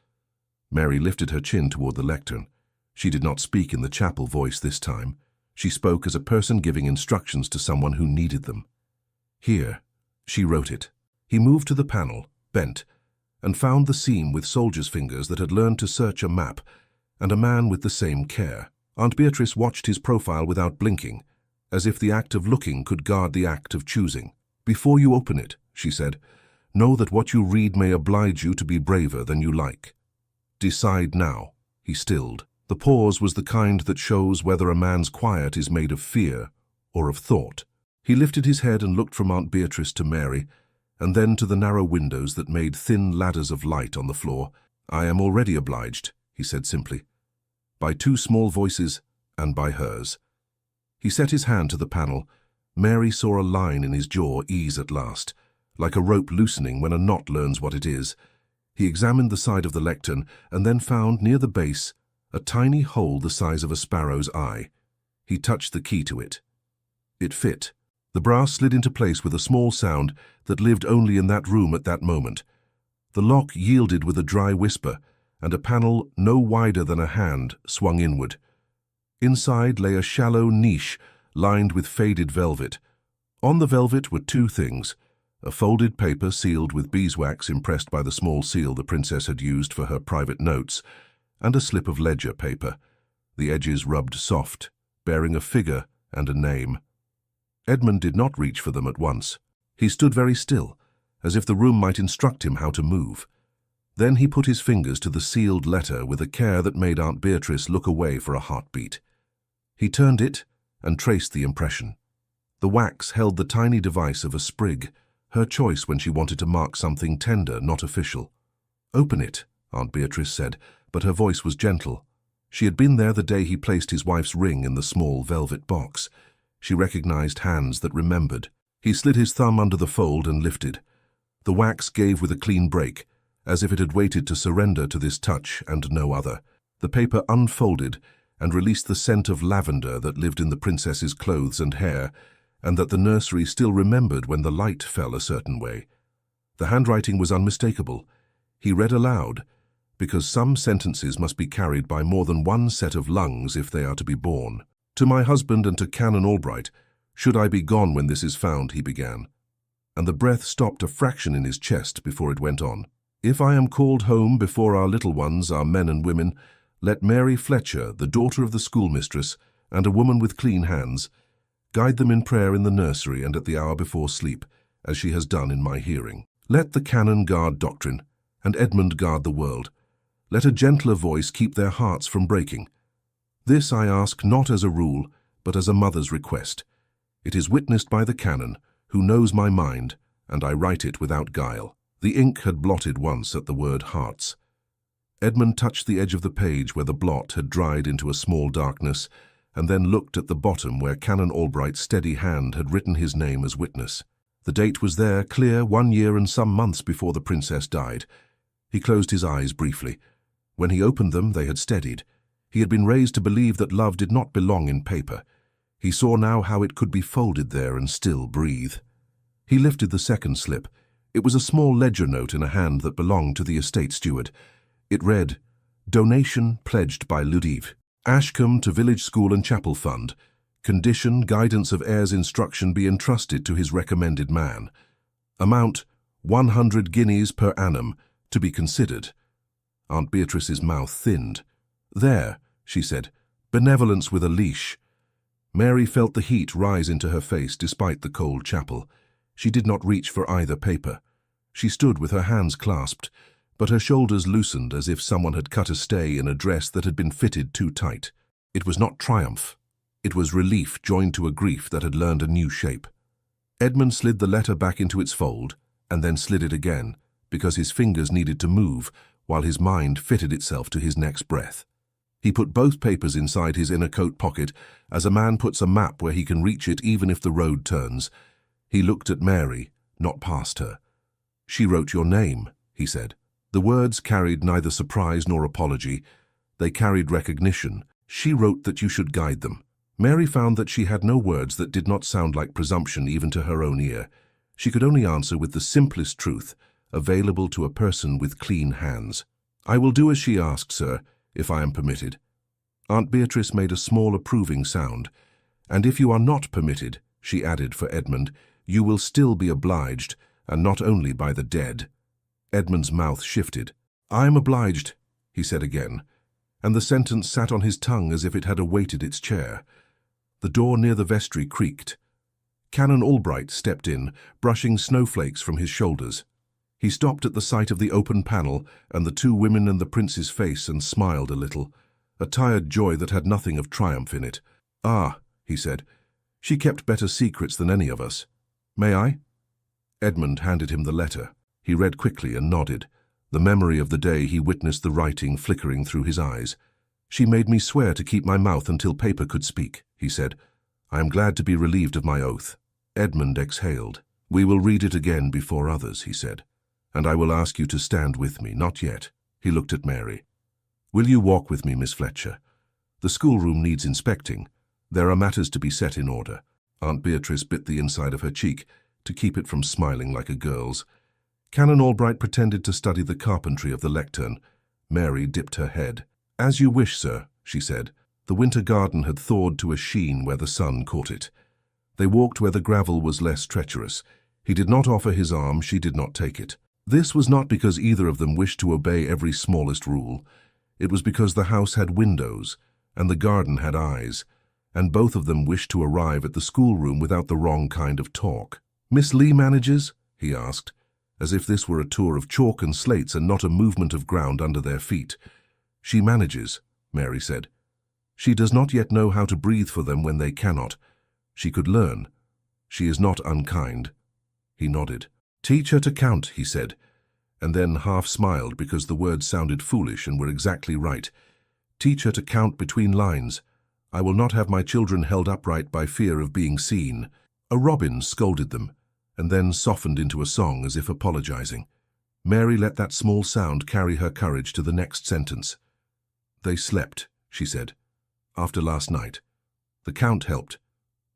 Mary lifted her chin toward the lectern. She did not speak in the chapel voice this time. She spoke as a person giving instructions to someone who needed them. Here, she wrote it. He moved to the panel, bent, and found the seam with soldiers' fingers that had learned to search a map, and a man with the same care. Aunt Beatrice watched his profile without blinking, as if the act of looking could guard the act of choosing. Before you open it, she said, know that what you read may oblige you to be braver than you like. Decide now. He stilled. The pause was the kind that shows whether a man's quiet is made of fear or of thought. He lifted his head and looked from Aunt Beatrice to Mary, and then to the narrow windows that made thin ladders of light on the floor. I am already obliged, he said simply, by two small voices and by hers. He set his hand to the panel. Mary saw a line in his jaw ease at last, like a rope loosening when a knot learns what it is. He examined the side of the lectern and then found near the base a tiny hole the size of a sparrow's eye. He touched the key to it. It fit. The brass slid into place with a small sound that lived only in that room at that moment. The lock yielded with a dry whisper, and a panel no wider than a hand swung inward. Inside lay a shallow niche lined with faded velvet. On the velvet were two things: a folded paper sealed with beeswax impressed by the small seal the princess had used for her private notes, and a slip of ledger paper, the edges rubbed soft, bearing a figure and a name. Edmund did not reach for them at once. He stood very still, as if the room might instruct him how to move. Then he put his fingers to the sealed letter with a care that made Aunt Beatrice look away for a heartbeat. He turned it and traced the impression. The wax held the tiny device of a sprig, her choice when she wanted to mark something tender, not official. Open it, Aunt Beatrice said, but her voice was gentle. She had been there the day he placed his wife's ring in the small velvet box. She recognized hands that remembered. He slid his thumb under the fold and lifted. The wax gave with a clean break, as if it had waited to surrender to this touch and no other. The paper unfolded and released the scent of lavender that lived in the princess's clothes and hair, and that the nursery still remembered when the light fell a certain way. The handwriting was unmistakable. He read aloud, because some sentences must be carried by more than one set of lungs if they are to be born. To my husband and to Canon Albright, should I be gone when this is found, he began, and the breath stopped a fraction in his chest before it went on. If I am called home before our little ones are men and women, let Mary Fletcher, the daughter of the schoolmistress, and a woman with clean hands, guide them in prayer in the nursery and at the hour before sleep, as she has done in my hearing. Let the canon guard doctrine, and Edmund guard the world. Let a gentler voice keep their hearts from breaking. This I ask not as a rule, but as a mother's request. It is witnessed by the canon, who knows my mind, and I write it without guile." The ink had blotted once at the word hearts. Edmund touched the edge of the page where the blot had dried into a small darkness, and then looked at the bottom where Canon Albright's steady hand had written his name as witness. The date was there, clear, 1 year and some months before the princess died. He closed his eyes briefly. When he opened them, they had steadied. He had been raised to believe that love did not belong in paper. He saw now how it could be folded there and still breathe. He lifted the second slip. It was a small ledger note in a hand that belonged to the estate steward. It read, "Donation pledged by Ludive. Ashcombe to Village School and Chapel Fund. Condition guidance of heir's instruction be entrusted to his recommended man. Amount 100 guineas per annum, to be considered." Aunt Beatrice's mouth thinned. "There," she said, "benevolence with a leash." Mary felt the heat rise into her face despite the cold chapel. She did not reach for either paper. She stood with her hands clasped, but her shoulders loosened as if someone had cut a stay in a dress that had been fitted too tight. It was not triumph. It was relief joined to a grief that had learned a new shape. Edmund slid the letter back into its fold, and then slid it again, because his fingers needed to move, while his mind fitted itself to his next breath. He put both papers inside his inner coat pocket, as a man puts a map where he can reach it even if the road turns. He looked at Mary, not past her. "She wrote your name," he said. The words carried neither surprise nor apology. They carried recognition. "She wrote that you should guide them." Mary found that she had no words that did not sound like presumption even to her own ear. She could only answer with the simplest truth, available to a person with clean hands. "I will do as she asked, sir, if I am permitted." Aunt Beatrice made a small approving sound. "And if you are not permitted," she added for Edmund, "you will still be obliged, and not only by the dead." Edmund's mouth shifted. "I am obliged," he said again, and the sentence sat on his tongue as if it had awaited its chair. The door near the vestry creaked. Canon Albright stepped in, brushing snowflakes from his shoulders. He stopped at the sight of the open panel and the two women and the prince's face and smiled a little, a tired joy that had nothing of triumph in it. "Ah," he said, "she kept better secrets than any of us. May I?" Edmund handed him the letter. He read quickly and nodded, the memory of the day he witnessed the writing flickering through his eyes. "She made me swear to keep my mouth until paper could speak," he said. "I am glad to be relieved of my oath." Edmund exhaled. "We will read it again before others," he said, "and I will ask you to stand with me, not yet." He looked at Mary. "Will you walk with me, Miss Fletcher? The schoolroom needs inspecting. There are matters to be set in order." Aunt Beatrice bit the inside of her cheek to keep it from smiling like a girl's. Canon Albright pretended to study the carpentry of the lectern. Mary dipped her head. "As you wish, sir," she said. The winter garden had thawed to a sheen where the sun caught it. They walked where the gravel was less treacherous. He did not offer his arm, she did not take it. This was not because either of them wished to obey every smallest rule. It was because the house had windows, and the garden had eyes, and both of them wished to arrive at the schoolroom without the wrong kind of talk. "Miss Lee manages?" he asked, as if this were a tour of chalk and slates and not a movement of ground under their feet. "She manages," Mary said. "She does not yet know how to breathe for them when they cannot. She could learn. She is not unkind." He nodded. "Teach her to count," he said, and then half smiled because the words sounded foolish and were exactly right. "Teach her to count between lines. I will not have my children held upright by fear of being seen." A robin scolded them, and then softened into a song as if apologizing. Mary let that small sound carry her courage to the next sentence. "They slept," she said, "after last night. The count helped.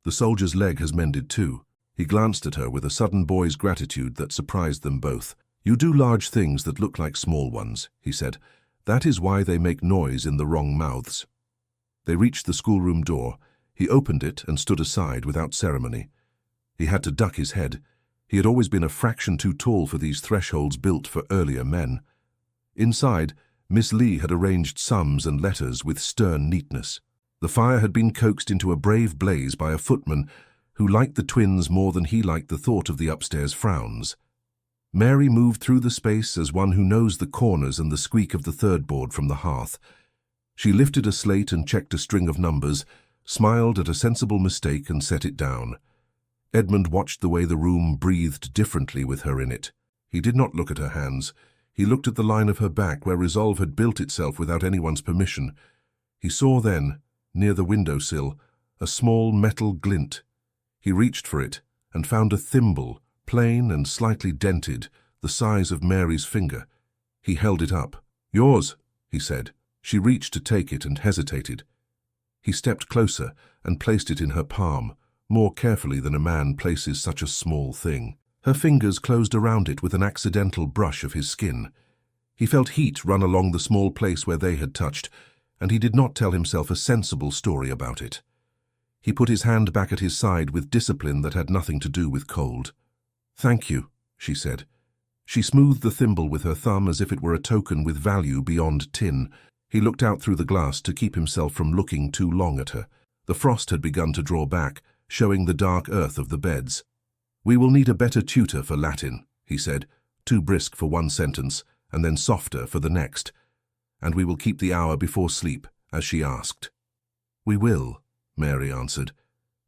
The soldier's leg has mended too." He glanced at her with a sudden boy's gratitude that surprised them both. "You do large things that look like small ones," he said. "That is why they make noise in the wrong mouths." They reached the schoolroom door. He opened it and stood aside without ceremony. He had to duck his head. He had always been a fraction too tall for these thresholds built for earlier men. Inside, Miss Lee had arranged sums and letters with stern neatness. The fire had been coaxed into a brave blaze by a footman who liked the twins more than he liked the thought of the upstairs frowns. Mary moved through the space as one who knows the corners and the squeak of the third board from the hearth. She lifted a slate and checked a string of numbers, smiled at a sensible mistake and set it down. Edmund watched the way the room breathed differently with her in it. He did not look at her hands. He looked at the line of her back where resolve had built itself without anyone's permission. He saw then, near the windowsill, a small metal glint. He reached for it and found a thimble, plain and slightly dented, the size of Mary's finger. He held it up. "Yours," he said. She reached to take it and hesitated. He stepped closer and placed it in her palm, more carefully than a man places such a small thing. Her fingers closed around it with an accidental brush of his skin. He felt heat run along the small place where they had touched, and he did not tell himself a sensible story about it. He put his hand back at his side with discipline that had nothing to do with cold. "Thank you," she said. She smoothed the thimble with her thumb as if it were a token with value beyond tin. He looked out through the glass to keep himself from looking too long at her. The frost had begun to draw back, showing the dark earth of the beds. "We will need a better tutor for Latin," he said, too brisk for one sentence, and then softer for the next. "And we will keep the hour before sleep, as she asked." "We will," Mary answered.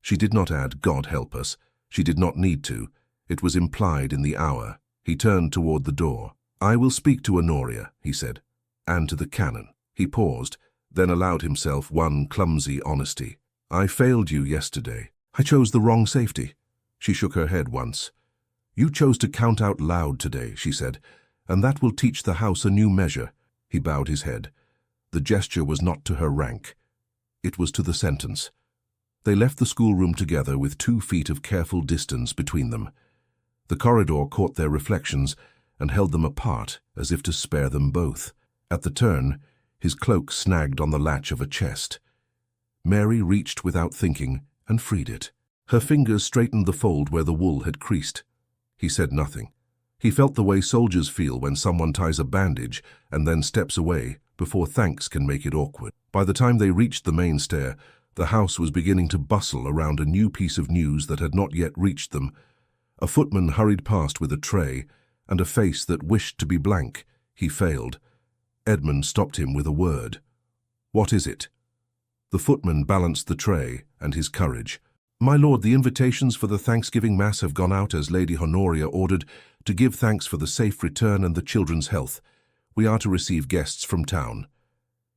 She did not add, "God help us." She did not need to. It was implied in the hour. He turned toward the door. "I will speak to Honoria," he said, "and to the canon." He paused, then allowed himself one clumsy honesty. "I failed you yesterday. I chose the wrong safety." She shook her head once. "You chose to count out loud today," she said, "and that will teach the house a new measure." He bowed his head. The gesture was not to her rank. It was to the sentence. They left the schoolroom together with 2 feet of careful distance between them. The corridor caught their reflections and held them apart as if to spare them both. At the turn, his cloak snagged on the latch of a chest. Mary reached without thinking and freed it. Her fingers straightened the fold where the wool had creased. He said nothing. He felt the way soldiers feel when someone ties a bandage and then steps away before thanks can make it awkward. By the time they reached the main stair, the house was beginning to bustle around a new piece of news that had not yet reached them. A footman hurried past with a tray and a face that wished to be blank. He failed. Edmund stopped him with a word. "What is it?" The footman balanced the tray and his courage. "My lord, the invitations for the Thanksgiving Mass have gone out as Lady Honoria ordered, to give thanks for the safe return and the children's health. We are to receive guests from town."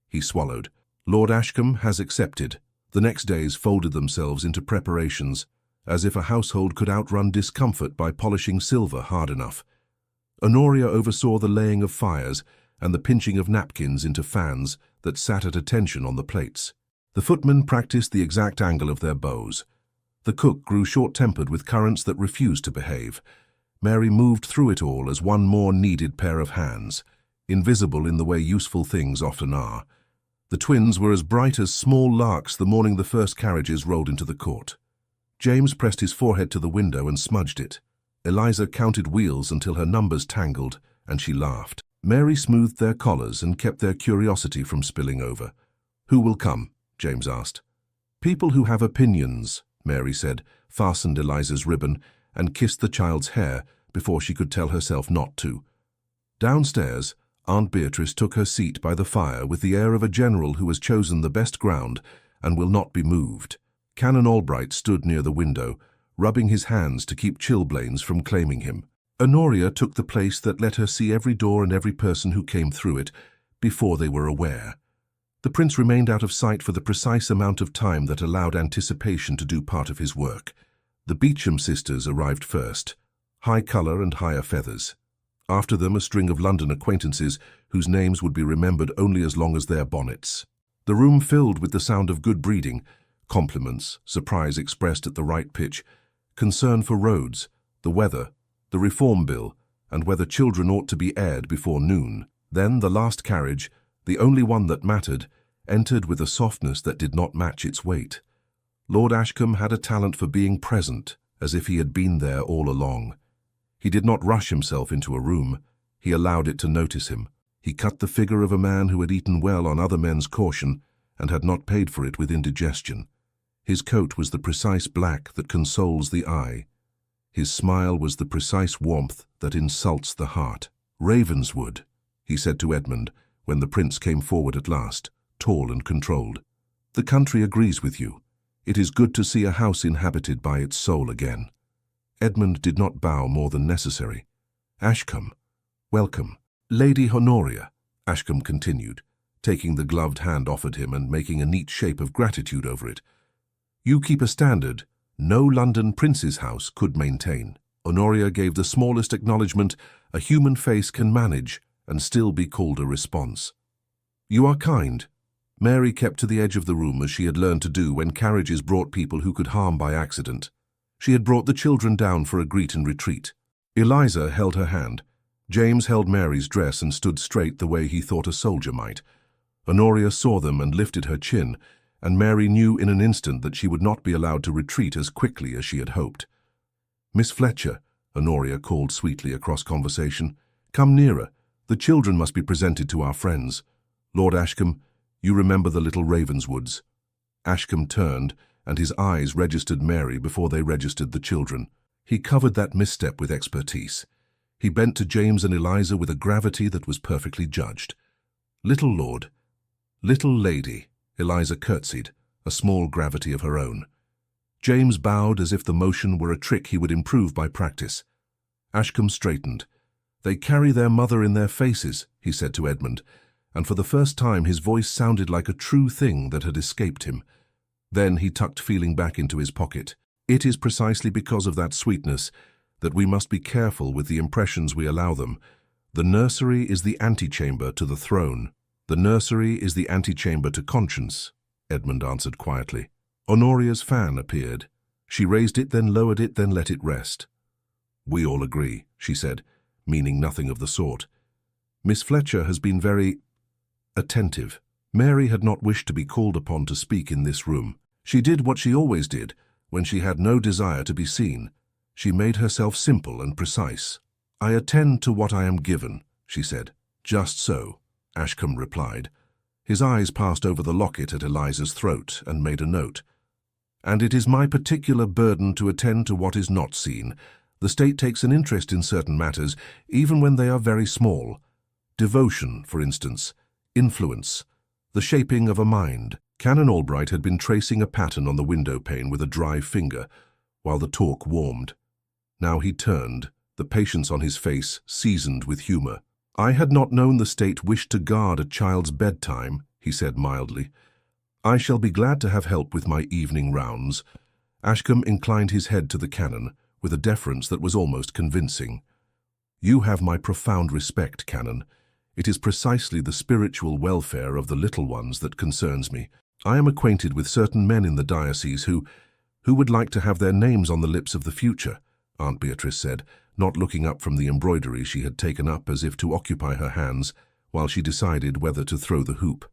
He swallowed. "Lord Ashcombe has accepted." The next days folded themselves into preparations, as if a household could outrun discomfort by polishing silver hard enough. Honoria oversaw the laying of fires and the pinching of napkins into fans that sat at attention on the plates. The footmen practiced the exact angle of their bows. The cook grew short-tempered with currants that refused to behave. Mary moved through it all as one more needed pair of hands, invisible in the way useful things often are. The twins were as bright as small larks the morning the first carriages rolled into the court. James pressed his forehead to the window and smudged it. Eliza counted wheels until her numbers tangled, and she laughed. Mary smoothed their collars and kept their curiosity from spilling over. "Who will come?" James asked. "People who have opinions," Mary said, fastened Eliza's ribbon, and kissed the child's hair before she could tell herself not to. Downstairs, Aunt Beatrice took her seat by the fire with the air of a general who has chosen the best ground and will not be moved. Canon Albright stood near the window, rubbing his hands to keep chilblains from claiming him. Honoria took the place that let her see every door and every person who came through it before they were aware. The prince remained out of sight for the precise amount of time that allowed anticipation to do part of his work. The Beecham sisters arrived first, high colour and higher feathers. After them a string of London acquaintances whose names would be remembered only as long as their bonnets. The room filled with the sound of good breeding, compliments, surprise expressed at the right pitch, concern for roads, the weather, the reform bill, and whether children ought to be aired before noon. Then the last carriage, the only one that mattered, entered with a softness that did not match its weight. Lord Ashcombe had a talent for being present, as if he had been there all along. He did not rush himself into a room. He allowed it to notice him. He cut the figure of a man who had eaten well on other men's caution and had not paid for it with indigestion. His coat was the precise black that consoles the eye. His smile was the precise warmth that insults the heart. "Ravenswood," he said to Edmund when the prince came forward at last, tall and controlled. "The country agrees with you. It is good to see a house inhabited by its soul again." Edmund did not bow more than necessary. "Ashcombe, welcome." "Lady Honoria," Ashcombe continued, taking the gloved hand offered him and making a neat shape of gratitude over it. "You keep a standard no London prince's house could maintain." Honoria gave the smallest acknowledgement a human face can manage and still be called a response. "You are kind." Mary kept to the edge of the room as she had learned to do when carriages brought people who could harm by accident. She had brought the children down for a greet and retreat. Eliza held her hand. James held Mary's dress and stood straight the way he thought a soldier might. Honoria saw them and lifted her chin, and Mary knew in an instant that she would not be allowed to retreat as quickly as she had hoped. "Miss Fletcher," Honoria called sweetly across conversation, "come nearer. The children must be presented to our friends. Lord Ashcombe, you remember the little Ravenswoods." Ashcombe turned, and his eyes registered Mary before they registered the children. He covered that misstep with expertise. He bent to James and Eliza with a gravity that was perfectly judged. "Little lord." "Little lady," Eliza curtsied, a small gravity of her own. James bowed as if the motion were a trick he would improve by practice. Ashcombe straightened. "They carry their mother in their faces," he said to Edmund, and for the first time his voice sounded like a true thing that had escaped him. Then he tucked feeling back into his pocket. "It is precisely because of that sweetness that we must be careful with the impressions we allow them. The nursery is the antechamber to the throne. The nursery is the antechamber to conscience," Edmund answered quietly. Honoria's fan appeared. She raised it, then lowered it, then let it rest. "We all agree," she said, meaning nothing of the sort. "Miss Fletcher has been very attentive." Mary had not wished to be called upon to speak in this room. She did what she always did when she had no desire to be seen. She made herself simple and precise. "I attend to what I am given," she said. "Just so," Ashcombe replied. His eyes passed over the locket at Eliza's throat and made a note. "And it is my particular burden to attend to what is not seen. The state takes an interest in certain matters, even when they are very small. Devotion, for instance, influence, the shaping of a mind." Canon Albright had been tracing a pattern on the window pane with a dry finger, while the talk warmed. Now he turned, the patience on his face seasoned with humor. "I had not known the state wished to guard a child's bedtime," he said mildly. "I shall be glad to have help with my evening rounds." Ashcombe inclined his head to the canon, with a deference that was almost convincing. "You have my profound respect, Canon. It is precisely the spiritual welfare of the little ones that concerns me. I am acquainted with certain men in the diocese who would like to have their names on the lips of the future," Aunt Beatrice said, not looking up from the embroidery she had taken up as if to occupy her hands while she decided whether to throw the hoop.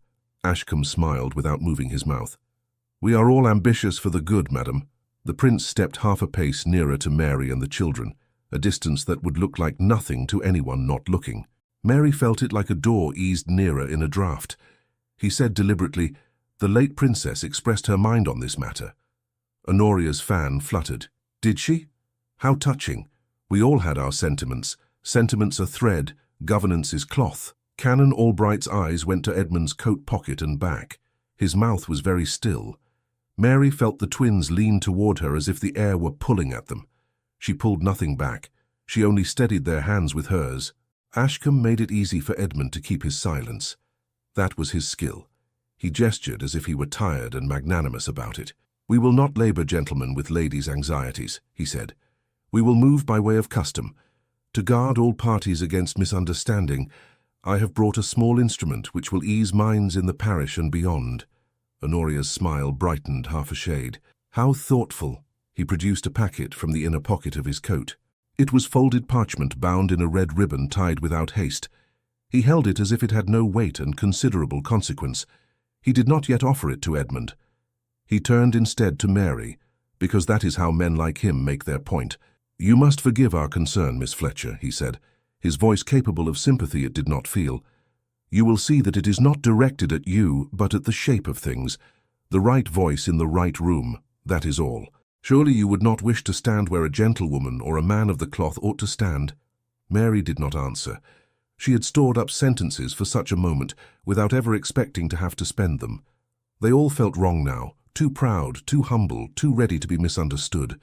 Ashcombe smiled without moving his mouth. "We are all ambitious for the good, madam." The prince stepped half a pace nearer to Mary and the children, a distance that would look like nothing to anyone not looking. Mary felt it like a door eased nearer in a draught. He said deliberately, "The late princess expressed her mind on this matter." Honoria's fan fluttered. "Did she? How touching. We all had our sentiments. Sentiments are thread, governance is cloth." Canon Albright's eyes went to Edmund's coat pocket and back. His mouth was very still. Mary felt the twins lean toward her as if the air were pulling at them. She pulled nothing back. She only steadied their hands with hers. Ashcombe made it easy for Edmund to keep his silence. That was his skill. He gestured as if he were tired and magnanimous about it. "We will not labor, gentlemen, with ladies' anxieties," he said. "We will move by way of custom. To guard all parties against misunderstanding, I have brought a small instrument which will ease minds in the parish and beyond." Honoria's smile brightened half a shade. "How thoughtful." He produced a packet from the inner pocket of his coat. It was folded parchment bound in a red ribbon tied without haste. He held it as if it had no weight and considerable consequence. He did not yet offer it to Edmund. He turned instead to Mary, because that is how men like him make their point. "You must forgive our concern, Miss Fletcher," he said, his voice capable of sympathy it did not feel. "You will see that it is not directed at you, but at the shape of things. The right voice in the right room, that is all." Surely you would not wish to stand where a gentlewoman or a man of the cloth ought to stand." Mary did not answer. She had stored up sentences for such a moment, without ever expecting to have to spend them. They all felt wrong now, too proud, too humble, too ready to be misunderstood.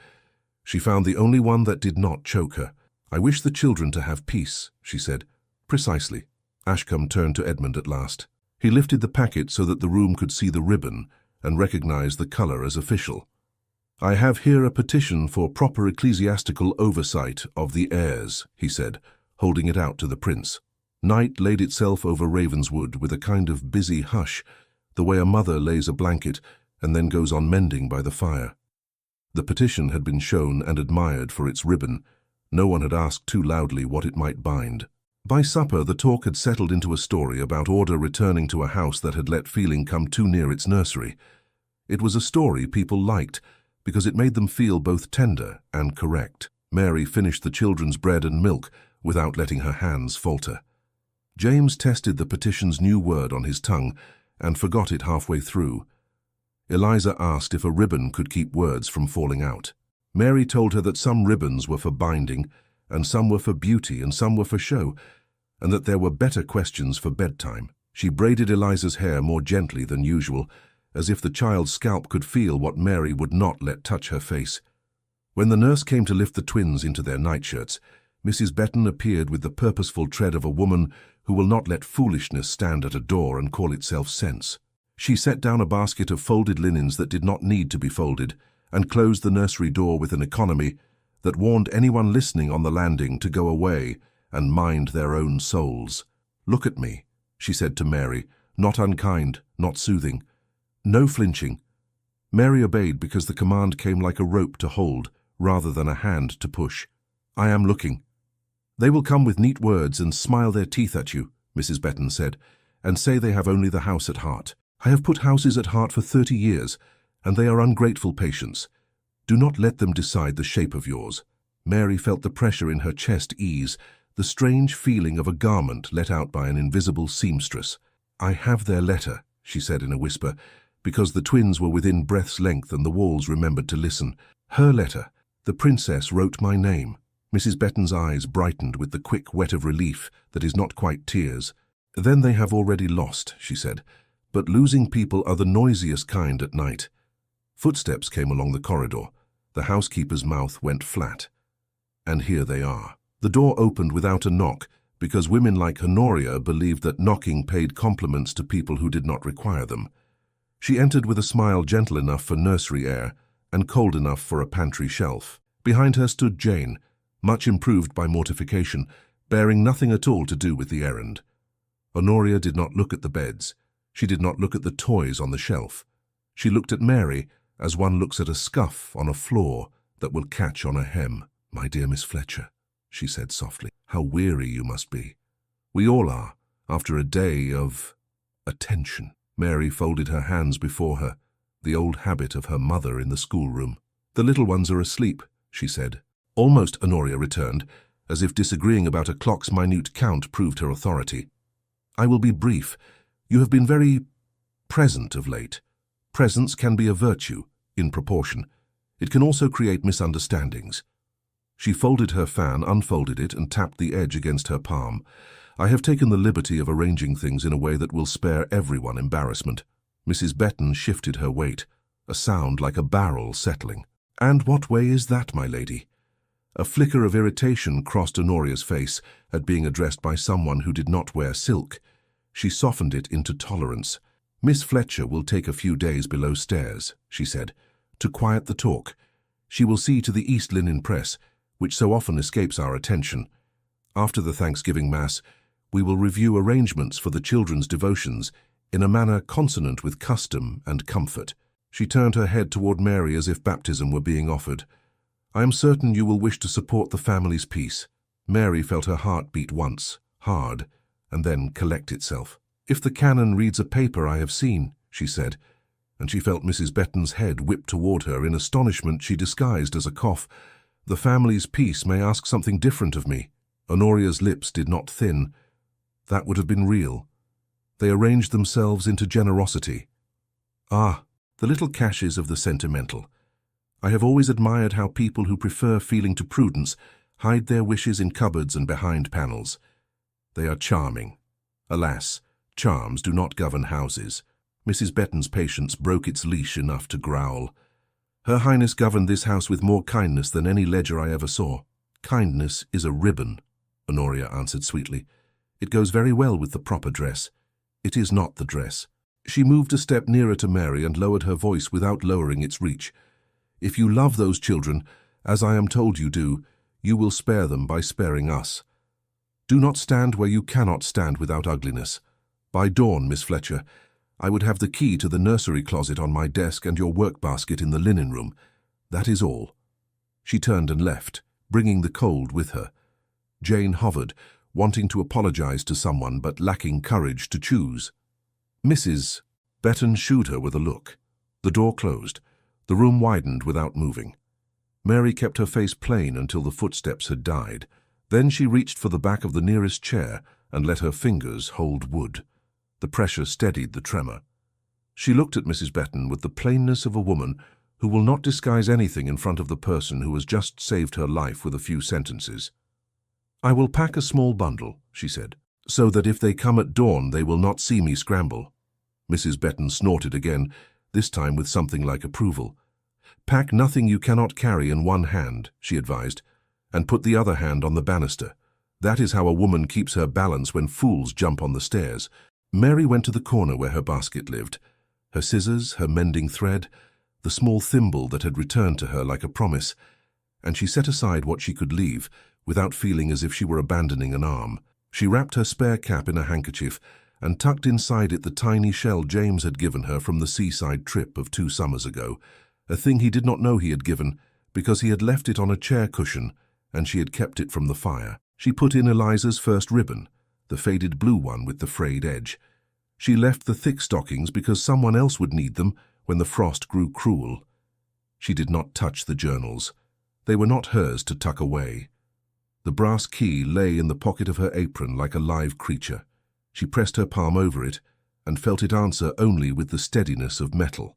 She found the only one that did not choke her. "I wish the children to have peace," she said. "Precisely." Ashcombe turned to Edmund at last. He lifted the packet so that the room could see the ribbon and recognized the colour as official. "I have here a petition for proper ecclesiastical oversight of the heirs," he said, holding it out to the prince. Night laid itself over Ravenswood with a kind of busy hush, the way a mother lays a blanket and then goes on mending by the fire. The petition had been shown and admired for its ribbon. No one had asked too loudly what it might bind. By supper, the talk had settled into a story about order returning to a house that had let feeling come too near its nursery. It was a story people liked, because it made them feel both tender and correct. Mary finished the children's bread and milk without letting her hands falter. James tested the petition's new word on his tongue and forgot it halfway through. Eliza asked if a ribbon could keep words from falling out. Mary told her that some ribbons were for binding, and some were for beauty, and some were for show, and that there were better questions for bedtime. She braided Eliza's hair more gently than usual, as if the child's scalp could feel what Mary would not let touch her face. When the nurse came to lift the twins into their nightshirts, Mrs. Betton appeared with the purposeful tread of a woman who will not let foolishness stand at a door and call itself sense. She set down a basket of folded linens that did not need to be folded, and closed the nursery door with an economy that warned anyone listening on the landing to go away and mind their own souls. "Look at me," she said to Mary, not unkind, not soothing. No flinching. Mary obeyed because the command came like a rope to hold, rather than a hand to push. "I am looking." "They will come with neat words and smile their teeth at you," Mrs. Betton said, "and say they have only the house at heart. I have put houses at heart for 30 years, and they are ungrateful patients. Do not let them decide the shape of yours." Mary felt the pressure in her chest ease, the strange feeling of a garment let out by an invisible seamstress. "I have their letter," she said in a whisper, because the twins were within breath's length and the walls remembered to listen. "Her letter. The princess wrote my name." Mrs. Betton's eyes brightened with the quick wet of relief that is not quite tears. "Then they have already lost," she said. "But losing people are the noisiest kind at night." Footsteps came along the corridor. The housekeeper's mouth went flat. "And here they are." The door opened without a knock, because women like Honoria believed that knocking paid compliments to people who did not require them. She entered with a smile gentle enough for nursery air and cold enough for a pantry shelf. Behind her stood Jane, much improved by mortification, bearing nothing at all to do with the errand. Honoria did not look at the beds. She did not look at the toys on the shelf. She looked at Mary as one looks at a scuff on a floor that will catch on a hem. "My dear Miss Fletcher," she said softly, "how weary you must be. We all are, after a day of attention." Mary folded her hands before her, the old habit of her mother in the schoolroom. "The little ones are asleep," she said. Almost, Honoria returned, as if disagreeing about a clock's minute count proved her authority. "I will be brief. You have been very present of late. Presence can be a virtue, in proportion. It can also create misunderstandings." She folded her fan, unfolded it, and tapped the edge against her palm. "I have taken the liberty of arranging things in a way that will spare everyone embarrassment." Mrs. Betton shifted her weight, a sound like a barrel settling. "And what way is that, my lady?" A flicker of irritation crossed Honoria's face at being addressed by someone who did not wear silk. She softened it into tolerance. "Miss Fletcher will take a few days below stairs," she said, "to quiet the talk. She will see to the East Linen Press, which so often escapes our attention. After the Thanksgiving Mass, we will review arrangements for the children's devotions in a manner consonant with custom and comfort." She turned her head toward Mary as if baptism were being offered. "I am certain you will wish to support the family's peace." Mary felt her heart beat once, hard, and then collect itself. "If the canon reads a paper I have seen," she said, and she felt Mrs. Betton's head whip toward her in astonishment she disguised as a cough. "The family's peace may ask something different of me." Honoria's lips did not thin. That would have been real. They arranged themselves into generosity. "Ah, the little caches of the sentimental. I have always admired how people who prefer feeling to prudence hide their wishes in cupboards and behind panels. They are charming. Alas, charms do not govern houses. Mrs. Betton's patience broke its leash enough to growl. Her Highness governed this house with more kindness than any ledger I ever saw. Kindness is a ribbon, Honoria answered sweetly. It goes very well with the proper dress. It is not the dress. She moved a step nearer to Mary and lowered her voice without lowering its reach. If you love those children, as I am told you do, you will spare them by sparing us. Do not stand where you cannot stand without ugliness. By dawn, Miss Fletcher, I would have the key to the nursery closet on my desk and your work basket in the linen room. That is all. She turned and left, bringing the cold with her. Jane hovered, wanting to apologize to someone but lacking courage to choose. Mrs. Betton shooed her with a look. The door closed. The room widened without moving. Mary kept her face plain until the footsteps had died. Then she reached for the back of the nearest chair and let her fingers hold wood. The pressure steadied the tremor. She looked at Mrs. Betton with the plainness of a woman who will not disguise anything in front of the person who has just saved her life with a few sentences. I will pack a small bundle, she said, so that if they come at dawn they will not see me scramble. Mrs. Betton snorted again, this time with something like approval. Pack nothing you cannot carry in one hand, she advised, and put the other hand on the banister. That is how a woman keeps her balance when fools jump on the stairs. Mary went to the corner where her basket lived. Her scissors, her mending thread, the small thimble that had returned to her like a promise, and she set aside what she could leave, without feeling as if she were abandoning an arm. She wrapped her spare cap in a handkerchief and tucked inside it the tiny shell James had given her from the seaside trip of 2 summers ago, a thing he did not know he had given because he had left it on a chair cushion and she had kept it from the fire. She put in Eliza's first ribbon, the faded blue one with the frayed edge. She left the thick stockings because someone else would need them when the frost grew cruel. She did not touch the journals. They were not hers to tuck away. The brass key lay in the pocket of her apron like a live creature. She pressed her palm over it and felt it answer only with the steadiness of metal.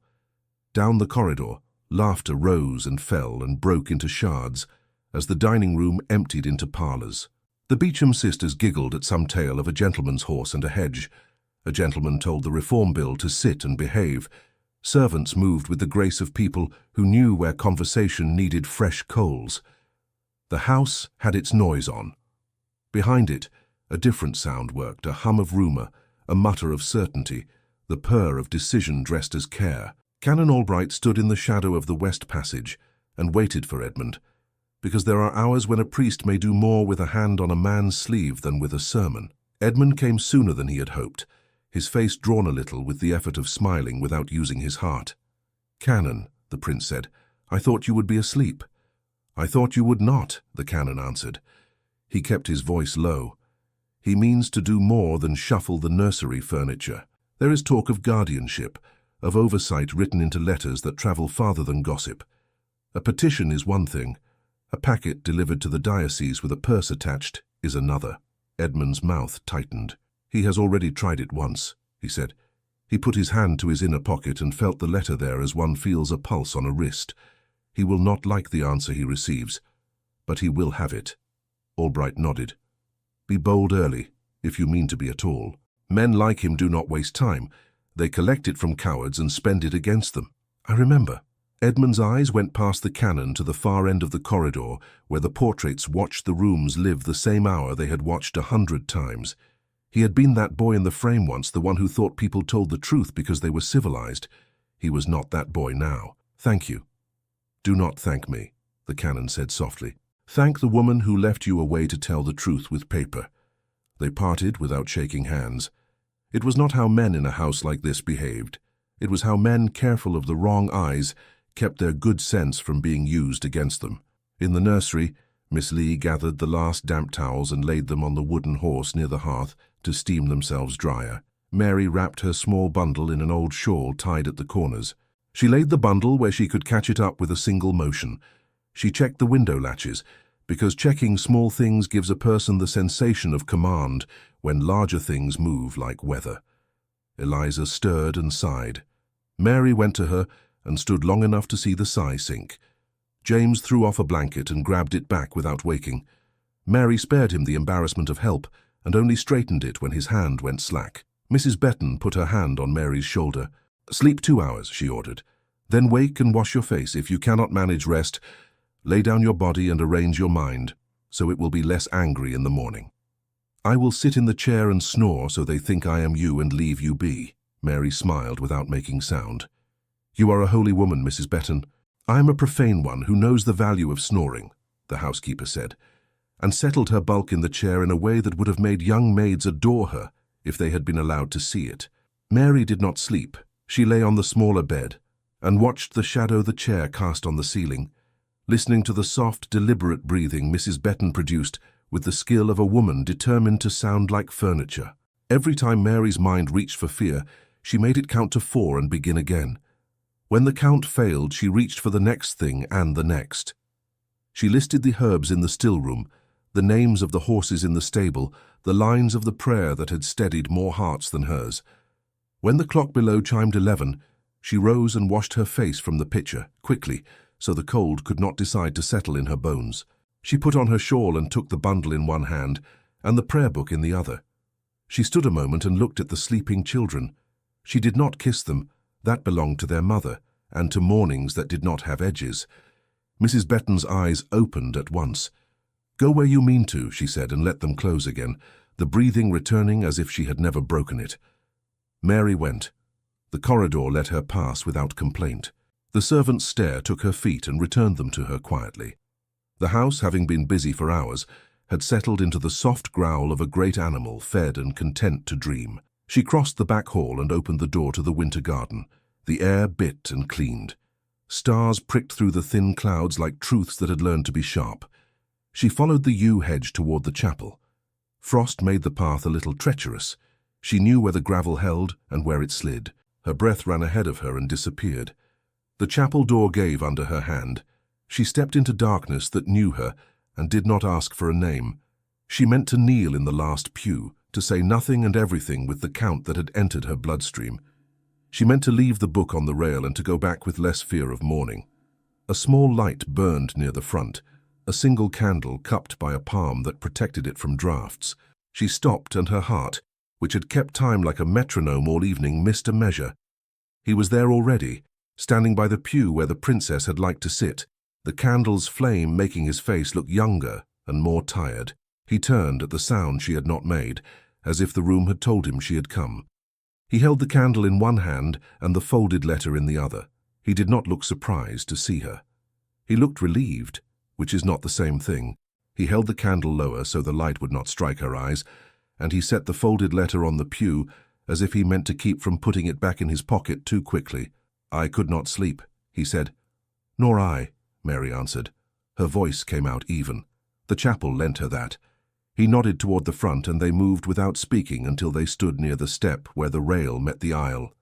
Down the corridor, laughter rose and fell and broke into shards as the dining room emptied into parlours. The Beecham sisters giggled at some tale of a gentleman's horse and a hedge. A gentleman told the Reform Bill to sit and behave. Servants moved with the grace of people who knew where conversation needed fresh coals. The house had its noise on. Behind it, a different sound worked, a hum of rumour, a mutter of certainty, the purr of decision dressed as care. Canon Albright stood in the shadow of the west passage and waited for Edmund, because there are hours when a priest may do more with a hand on a man's sleeve than with a sermon. Edmund came sooner than he had hoped, his face drawn a little with the effort of smiling without using his heart. "Canon," the prince said, "I thought you would be asleep." "I thought you would not," the canon answered. He kept his voice low. "He means to do more than shuffle the nursery furniture. There is talk of guardianship, of oversight written into letters that travel farther than gossip. A petition is one thing. A packet delivered to the diocese with a purse attached is another." Edmund's mouth tightened. "He has already tried it once," he said. He put his hand to his inner pocket and felt the letter there as one feels a pulse on a wrist. He will not like the answer he receives, but he will have it. Albright nodded. "Be bold early, if you mean to be at all. Men like him do not waste time. They collect it from cowards and spend it against them." "I remember." Edmund's eyes went past the canon to the far end of the corridor, where the portraits watched the rooms live the same hour they had watched 100 times. He had been that boy in the frame once, the one who thought people told the truth because they were civilized. He was not that boy now. "Thank you." "Do not thank me," the canon said softly. "Thank the woman who left you a way to tell the truth with paper." They parted without shaking hands. It was not how men in a house like this behaved. It was how men, careful of the wrong eyes, kept their good sense from being used against them. In the nursery, Miss Lee gathered the last damp towels and laid them on the wooden horse near the hearth to steam themselves drier. Mary wrapped her small bundle in an old shawl tied at the corners. She laid the bundle where she could catch it up with a single motion. She checked the window latches, because checking small things gives a person the sensation of command when larger things move like weather. Eliza stirred and sighed. Mary went to her and stood long enough to see the sigh sink. James threw off a blanket and grabbed it back without waking. Mary spared him the embarrassment of help and only straightened it when his hand went slack. Mrs. Betton put her hand on Mary's shoulder. "Sleep 2 hours," she ordered. "Then wake and wash your face. If you cannot manage rest, lay down your body and arrange your mind, so it will be less angry in the morning." "I will sit in the chair and snore so they think I am you and leave you be." Mary smiled without making sound. "You are a holy woman, Mrs. Betton." "I am a profane one who knows the value of snoring," the housekeeper said, and settled her bulk in the chair in a way that would have made young maids adore her if they had been allowed to see it. Mary did not sleep. She lay on the smaller bed and watched the shadow the chair cast on the ceiling, listening to the soft, deliberate breathing Mrs. Betton produced with the skill of a woman determined to sound like furniture. Every time Mary's mind reached for fear, she made it count to 4 and begin again. When the count failed, she reached for the next thing and the next. She listed the herbs in the still room, the names of the horses in the stable, the lines of the prayer that had steadied more hearts than hers. When the clock below chimed 11, she rose and washed her face from the pitcher, quickly, so the cold could not decide to settle in her bones. She put on her shawl and took the bundle in one hand and the prayer book in the other. She stood a moment and looked at the sleeping children. She did not kiss them. That belonged to their mother, and to mornings that did not have edges. Mrs. Betton's eyes opened at once. "Go where you mean to," she said, and let them close again, the breathing returning as if she had never broken it. Mary went. The corridor let her pass without complaint. The servant's stare took her feet and returned them to her quietly. The house, having been busy for hours, had settled into the soft growl of a great animal fed and content to dream. She crossed the back hall and opened the door to the winter garden. The air bit and cleaned. Stars pricked through the thin clouds like truths that had learned to be sharp. She followed the yew hedge toward the chapel. Frost made the path a little treacherous. She knew where the gravel held and where it slid. Her breath ran ahead of her and disappeared. The chapel door gave under her hand. She stepped into darkness that knew her and did not ask for a name. She meant to kneel in the last pew, to say nothing and everything with the count that had entered her bloodstream. She meant to leave the book on the rail and to go back with less fear of mourning. A small light burned near the front, a single candle cupped by a palm that protected it from drafts. She stopped, and her heart, which had kept time like a metronome all evening, missed a measure. He was there already, standing by the pew where the princess had liked to sit, the candle's flame making his face look younger and more tired. He turned at the sound she had not made, as if the room had told him she had come. He held the candle in one hand and the folded letter in the other. He did not look surprised to see her. He looked relieved, which is not the same thing. He held the candle lower so the light would not strike her eyes, and he set the folded letter on the pew as if he meant to keep from putting it back in his pocket too quickly. "I could not sleep," he said. "Nor I," Mary answered. Her voice came out even. The chapel lent her that. He nodded toward the front, and they moved without speaking until they stood near the step where the rail met the aisle.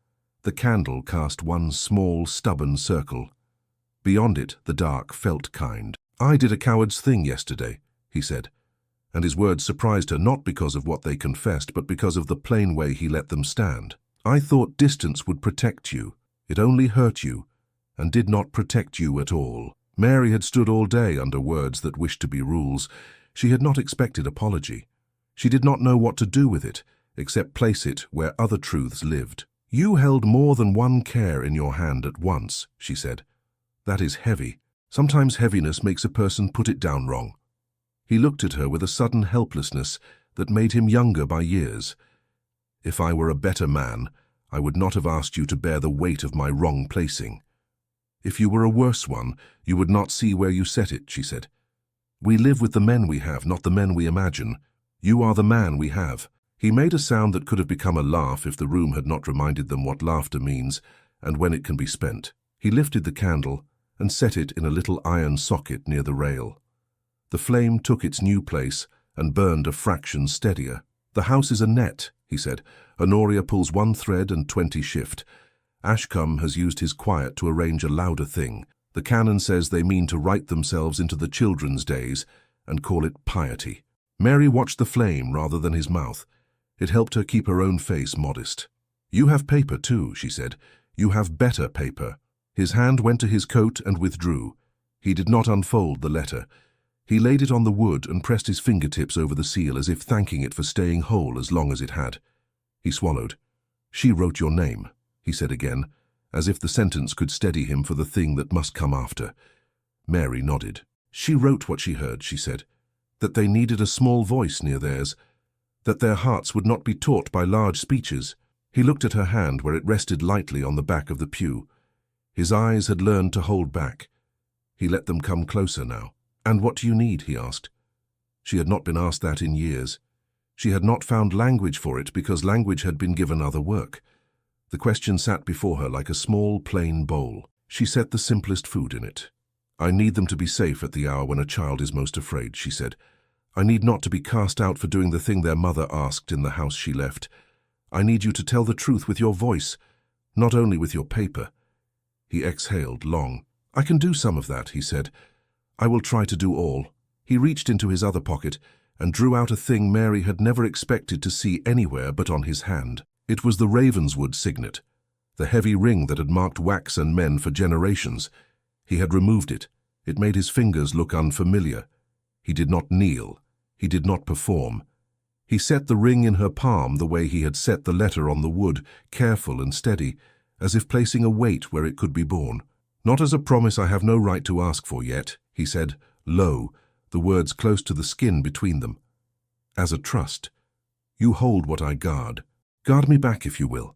The candle cast one small, stubborn circle. Beyond it, the dark felt kind. "I did a coward's thing yesterday," he said, and his words surprised her not because of what they confessed, but because of the plain way he let them stand. "I thought distance would protect you. It only hurt you, and did not protect you at all." Mary had stood all day under words that wished to be rules. She had not expected apology. She did not know what to do with it, except place it where other truths lived. "You held more than one care in your hand at once," she said. "That is heavy. Sometimes heaviness makes a person put it down wrong." He looked at her with a sudden helplessness that made him younger by years. "If I were a better man, I would not have asked you to bear the weight of my wrong placing. If you were a worse one, you would not see where you set it," she said. "We live with the men we have, not the men we imagine. You are the man we have." He made a sound that could have become a laugh if the room had not reminded them what laughter means and when it can be spent. He lifted the candle and set it in a little iron socket near the rail. The flame took its new place and burned a fraction steadier. "The house is a net," he said. "Honoria pulls one thread and 20 shift. Ashcombe has used his quiet to arrange a louder thing. The canon says they mean to write themselves into the children's days and call it piety." Mary watched the flame rather than his mouth. It helped her keep her own face modest. "You have paper too," she said. "You have better paper." His hand went to his coat and withdrew. He did not unfold the letter. He laid it on the wood and pressed his fingertips over the seal as if thanking it for staying whole as long as it had. He swallowed. "She wrote your name," he said again, as if the sentence could steady him for the thing that must come after. Mary nodded. "She wrote what she heard," she said, "that they needed a small voice near theirs, that their hearts would not be taught by large speeches." He looked at her hand where it rested lightly on the back of the pew. His eyes had learned to hold back. He let them come closer now. "And what do you need?" he asked. She had not been asked that in years. She had not found language for it because language had been given other work. The question sat before her like a small, plain bowl. She set the simplest food in it. "I need them to be safe at the hour when a child is most afraid," she said. "I need not to be cast out for doing the thing their mother asked in the house she left. I need you to tell the truth with your voice, not only with your paper." He exhaled long. "I can do some of that," he said. "I will try to do all." He reached into his other pocket and drew out a thing Mary had never expected to see anywhere but on his hand. It was the Ravenswood signet, the heavy ring that had marked wax and men for generations. He had removed it. It made his fingers look unfamiliar. He did not kneel. He did not perform. He set the ring in her palm the way he had set the letter on the wood, careful and steady, as if placing a weight where it could be borne. "Not as a promise I have no right to ask for yet," he said, low, the words close to the skin between them. "As a trust. You hold what I guard. Guard me back if you will."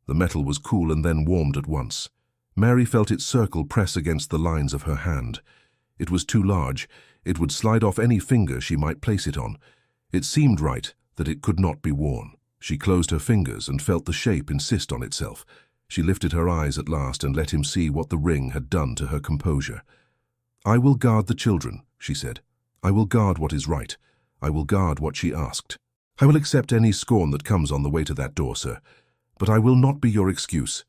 The metal was cool and then warmed at once. Mary felt its circle press against the lines of her hand. It was too large. It would slide off any finger she might place it on. It seemed right that it could not be worn. She closed her fingers and felt the shape insist on itself. She lifted her eyes at last and let him see what the ring had done to her composure. "I will guard the children," she said. "I will guard what is right. I will guard what she asked. I will accept any scorn that comes on the way to that door, sir. But I will not be your excuse."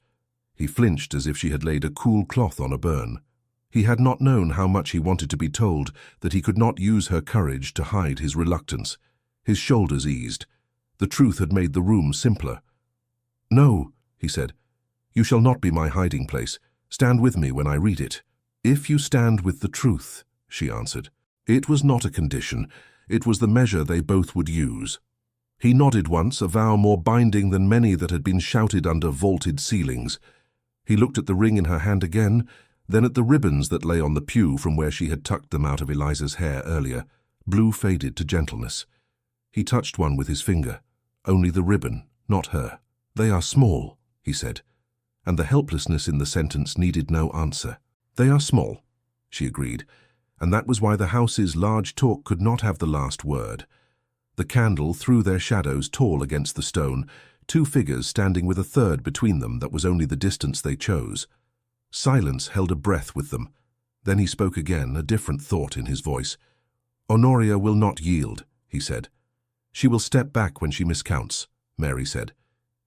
He flinched as if she had laid a cool cloth on a burn. He had not known how much he wanted to be told that he could not use her courage to hide his reluctance. His shoulders eased. The truth had made the room simpler. "No," he said. "You shall not be my hiding place. Stand with me when I read it." "If you stand with the truth," she answered. It was not a condition. It was the measure they both would use. He nodded once, a vow more binding than many that had been shouted under vaulted ceilings. He looked at the ring in her hand again, then at the ribbons that lay on the pew from where she had tucked them out of Eliza's hair earlier. Blue faded to gentleness. He touched one with his finger. Only the ribbon, not her. "They are small," he said, and the helplessness in the sentence needed no answer. "They are small," she agreed, and that was why the house's large talk could not have the last word. The candle threw their shadows tall against the stone, two figures standing with a third between them that was only the distance they chose. Silence held a breath with them. Then he spoke again, a different thought in his voice. "Honoria will not yield," he said. "She will step back when she miscounts," Mary said.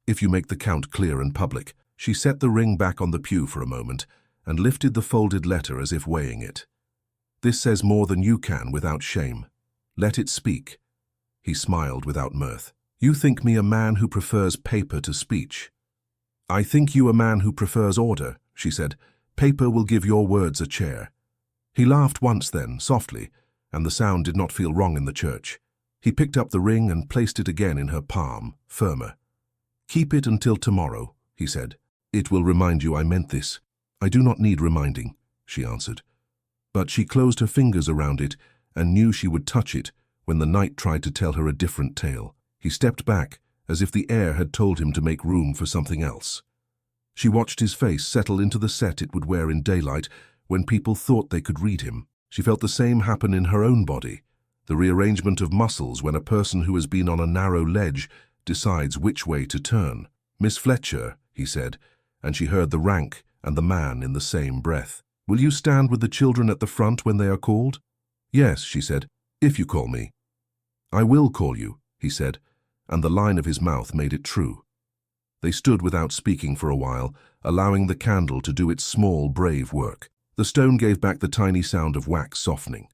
"If you make the count clear and public." She set the ring back on the pew for a moment and lifted the folded letter as if weighing it. "This says more than you can without shame. Let it speak." He smiled without mirth. "You think me a man who prefers paper to speech." "I think you a man who prefers order," she said. "Paper will give your words a chair." He laughed once then, softly, and the sound did not feel wrong in the church. He picked up the ring and placed it again in her palm, firmer. "Keep it until tomorrow," he said. "It will remind you I meant this." "I do not need reminding," she answered. But she closed her fingers around it and knew she would touch it when the night tried to tell her a different tale. He stepped back, as if the air had told him to make room for something else. She watched his face settle into the set it would wear in daylight when people thought they could read him. She felt the same happen in her own body, the rearrangement of muscles when a person who has been on a narrow ledge decides which way to turn. "Miss Fletcher," he said, and she heard the rank and the man in the same breath. "Will you stand with the children at the front when they are called?" "Yes," she said, "if you call me." "I will call you," he said, and the line of his mouth made it true. They stood without speaking for a while, allowing the candle to do its small, brave work. The stone gave back the tiny sound of wax softening.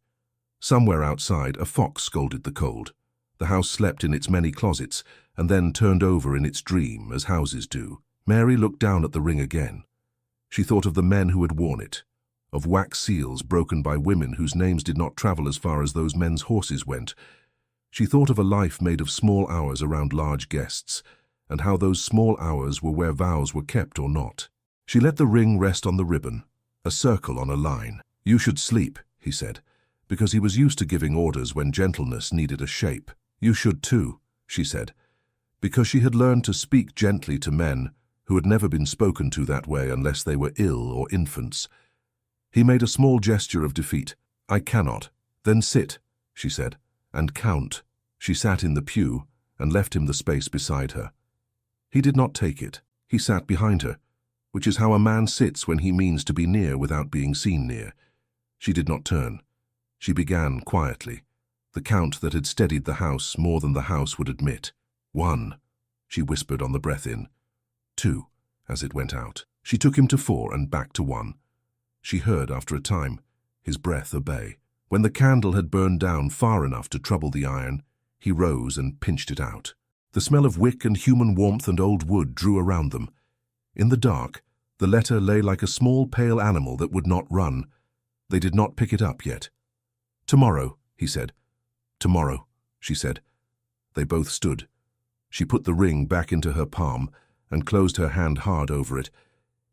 Somewhere outside, a fox scolded the cold. The house slept in its many closets, and then turned over in its dream, as houses do. Mary looked down at the ring again. She thought of the men who had worn it. of wax seals broken by women whose names did not travel as far as those men's horses went. She thought of a life made of small hours around large guests, and how those small hours were where vows were kept or not. She let the ring rest on the ribbon, a circle on a line. "You should sleep," he said, because he was used to giving orders when gentleness needed a shape. "You should too," she said, because she had learned to speak gently to men who had never been spoken to that way unless they were ill or infants. He made a small gesture of defeat. "I cannot." "Then sit," she said, "and count." She sat in the pew and left him the space beside her. He did not take it. He sat behind her, which is how a man sits when he means to be near without being seen near. She did not turn. She began quietly, the count that had steadied the house more than the house would admit. "1," she whispered on the breath in. "2," as it went out. She took him to 4 and back to 1. She heard, after a time, his breath obey. When the candle had burned down far enough to trouble the iron, he rose and pinched it out. The smell of wick and human warmth and old wood drew around them. In the dark, the letter lay like a small pale animal that would not run. They did not pick it up yet. "Tomorrow," he said. "Tomorrow," she said. They both stood. She put the ring back into her palm and closed her hand hard over it,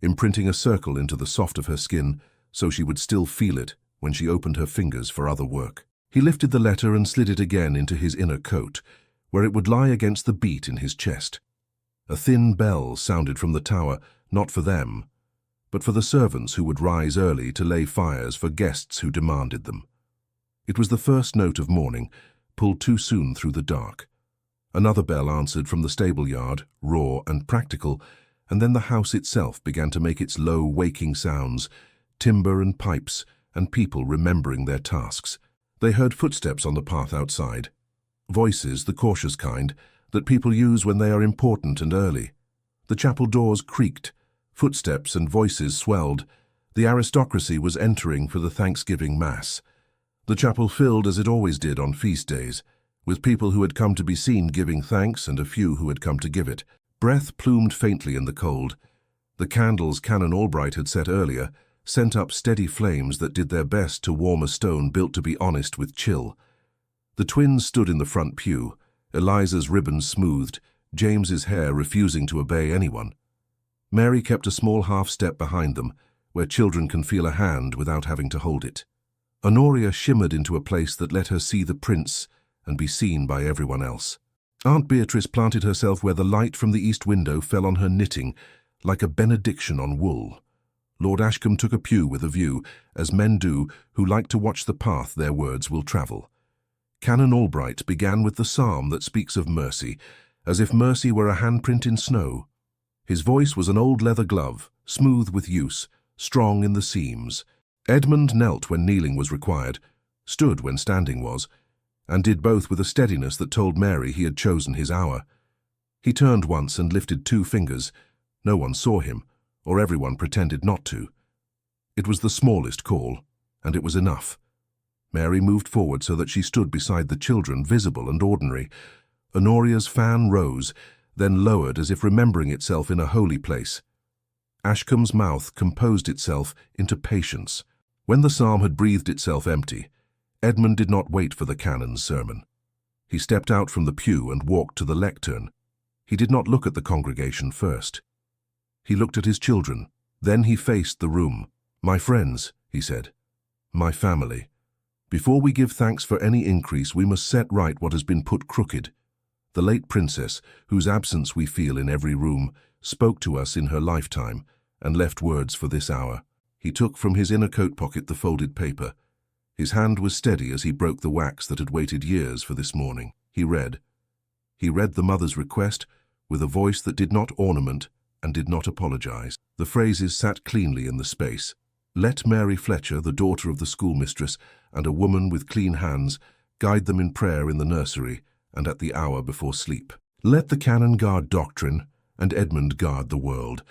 imprinting a circle into the soft of her skin so she would still feel it when she opened her fingers for other work. He lifted the letter and slid it again into his inner coat, where it would lie against the beat in his chest. A thin bell sounded from the tower, not for them, but for the servants who would rise early to lay fires for guests who demanded them. It was the first note of morning, pulled too soon through the dark. Another bell answered from the stable yard, raw and practical, and then the house itself began to make its low, waking sounds, timber and pipes, and people remembering their tasks. They heard footsteps on the path outside. Voices, the cautious kind, that people use when they are important and early. The chapel doors creaked. Footsteps and voices swelled. The aristocracy was entering for the Thanksgiving Mass. The chapel filled as it always did on feast days, with people who had come to be seen giving thanks and a few who had come to give it. Breath plumed faintly in the cold. The candles Canon Albright had set earlier sent up steady flames that did their best to warm a stone built to be honest with chill. The twins stood in the front pew, Eliza's ribbons smoothed, James's hair refusing to obey anyone. Mary kept a small half-step behind them, where children can feel a hand without having to hold it. Honoria shimmered into a place that let her see the prince and be seen by everyone else. Aunt Beatrice planted herself where the light from the east window fell on her knitting, like a benediction on wool. Lord Ashcombe took a pew with a view, as men do who like to watch the path their words will travel. Canon Albright began with the psalm that speaks of mercy, as if mercy were a handprint in snow. His voice was an old leather glove, smooth with use, strong in the seams. Edmund knelt when kneeling was required, stood when standing was, and did both with a steadiness that told Mary he had chosen his hour. He turned once and lifted 2 fingers. No one saw him, or everyone pretended not to. It was the smallest call, and it was enough. Mary moved forward so that she stood beside the children, visible and ordinary. Honoria's fan rose, then lowered as if remembering itself in a holy place. Ashcombe's mouth composed itself into patience. When the psalm had breathed itself empty, Edmund did not wait for the canon's sermon. He stepped out from the pew and walked to the lectern. He did not look at the congregation first. He looked at his children. Then he faced the room. "My friends," he said, "my family. Before we give thanks for any increase, we must set right what has been put crooked. The late princess, whose absence we feel in every room, spoke to us in her lifetime and left words for this hour." He took from his inner coat pocket the folded paper. His hand was steady as he broke the wax that had waited years for this morning. He read. He read the mother's request with a voice that did not ornament and did not apologize. The phrases sat cleanly in the space. "Let Mary Fletcher, the daughter of the schoolmistress, and a woman with clean hands, guide them in prayer in the nursery and at the hour before sleep. Let the canon guard doctrine, and Edmund guard the world.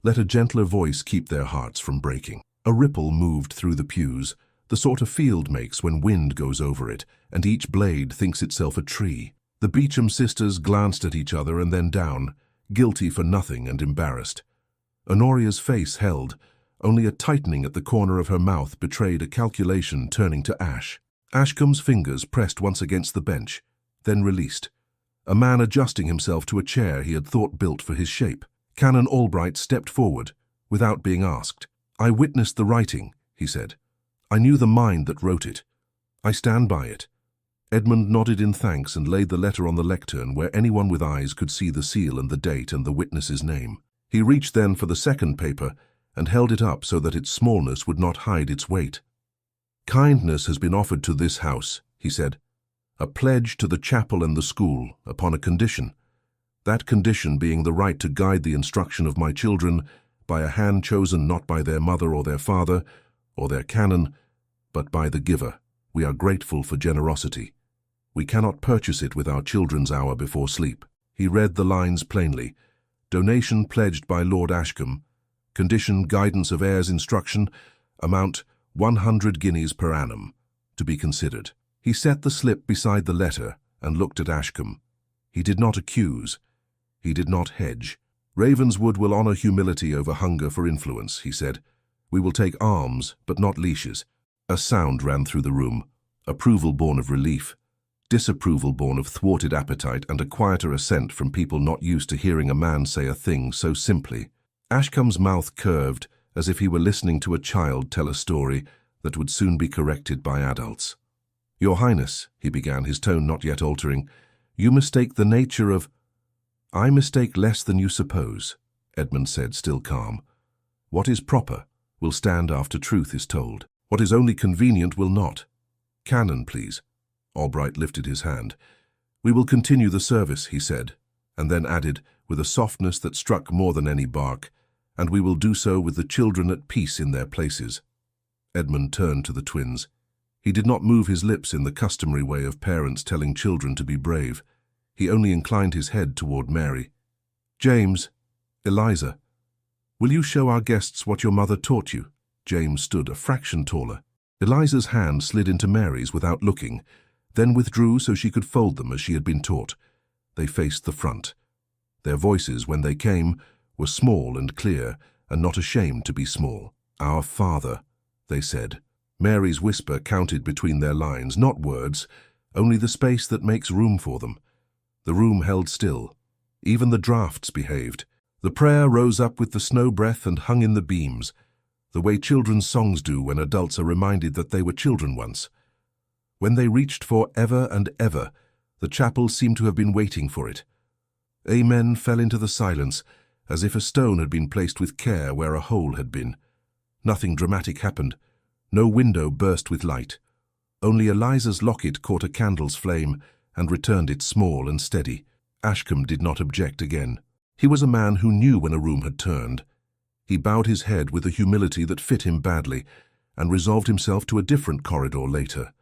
Let a gentler voice keep their hearts from breaking." A ripple moved through the pews, the sort a field makes when wind goes over it, and each blade thinks itself a tree. The Beecham sisters glanced at each other and then down, guilty for nothing and embarrassed. Honoria's face held, Only a tightening at the corner of her mouth betrayed a calculation turning to ash. Ashcombe's fingers pressed once against the bench, then released. A man adjusting himself to a chair he had thought built for his shape. Canon Albright stepped forward, without being asked. "I witnessed the writing," he said. "I knew the mind that wrote it. I stand by it." Edmund nodded in thanks and laid the letter on the lectern where anyone with eyes could see the seal and the date and the witness's name. He reached then for the second paper and held it up so that its smallness would not hide its weight. "Kindness has been offered to this house," he said. "A pledge to the chapel and the school, upon a condition. That condition being the right to guide the instruction of my children by a hand chosen not by their mother or their father, or their canon, but by the giver. We are grateful for generosity. We cannot purchase it with our children's hour before sleep." He read the lines plainly. "Donation pledged by Lord Ashcombe. Condition guidance of heirs instruction. Amount 100 guineas per annum. To be considered." He set the slip beside the letter and looked at Ashcombe. He did not accuse. He did not hedge. "Ravenswood will honour humility over hunger for influence," he said. "We will take alms, but not leashes." A sound ran through the room, approval born of relief, disapproval born of thwarted appetite, and a quieter assent from people not used to hearing a man say a thing so simply. Ashcombe's mouth curved, as if he were listening to a child tell a story that would soon be corrected by adults. "Your Highness," he began, his tone not yet altering, "you mistake the nature of—" "I mistake less than you suppose," Edmund said, still calm. "What is proper will stand after truth is told. What is only convenient will not. Canon, please." Albright lifted his hand. "We will continue the service," he said, and then added, with a softness that struck more than any bark, "and we will do so with the children at peace in their places." Edmund turned to the twins. He did not move his lips in the customary way of parents telling children to be brave. He only inclined his head toward Mary. "James, Eliza, will you show our guests what your mother taught you?" James stood a fraction taller. Eliza's hand slid into Mary's without looking, then withdrew so she could fold them as she had been taught. They faced the front. Their voices, when they came, were small and clear, and not ashamed to be small. "Our Father," they said. Mary's whisper counted between their lines, not words, only the space that makes room for them. The room held still. Even the draughts behaved. The prayer rose up with the snow breath and hung in the beams, the way children's songs do when adults are reminded that they were children once. When they reached for ever and ever, the chapel seemed to have been waiting for it. Amen fell into the silence, as if a stone had been placed with care where a hole had been. Nothing dramatic happened. No window burst with light. Only Eliza's locket caught a candle's flame and returned it small and steady. Ashcombe did not object again. He was a man who knew when a room had turned. He bowed his head with a humility that fit him badly and resolved himself to a different corridor later.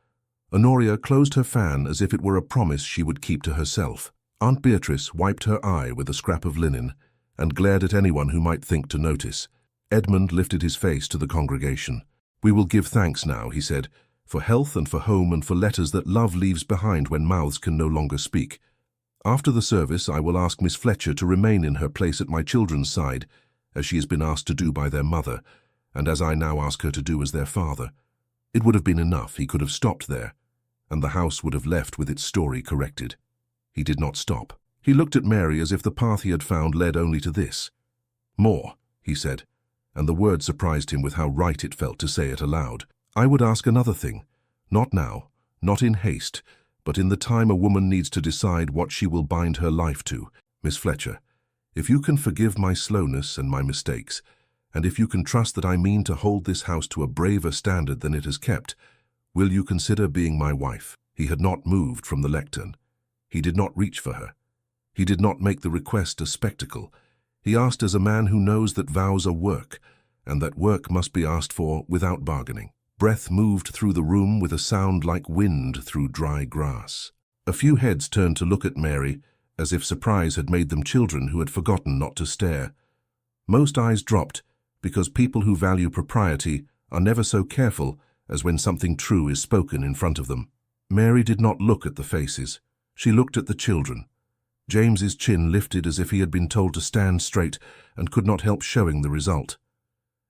Honoria closed her fan as if it were a promise she would keep to herself. Aunt Beatrice wiped her eye with a scrap of linen and glared at anyone who might think to notice. Edmund lifted his face to the congregation. "We will give thanks now," he said, "for health and for home and for letters that love leaves behind when mouths can no longer speak. After the service, I will ask Miss Fletcher to remain in her place at my children's side, as she has been asked to do by their mother, and as I now ask her to do as their father." It would have been enough. He could have stopped there, and the house would have left with its story corrected. He did not stop. He looked at Mary as if the path he had found led only to this. "More," he said, and the word surprised him with how right it felt to say it aloud. "I would ask another thing. Not now, not in haste, but in the time a woman needs to decide what she will bind her life to. Miss Fletcher, if you can forgive my slowness and my mistakes, and if you can trust that I mean to hold this house to a braver standard than it has kept, will you consider being my wife?" He had not moved from the lectern. He did not reach for her. He did not make the request a spectacle. He asked as a man who knows that vows are work, and that work must be asked for without bargaining. Breath moved through the room with a sound like wind through dry grass. A few heads turned to look at Mary, as if surprise had made them children who had forgotten not to stare. Most eyes dropped, because people who value propriety are never so careful as when something true is spoken in front of them. Mary did not look at the faces. She looked at the children. James's chin lifted as if he had been told to stand straight and could not help showing the result.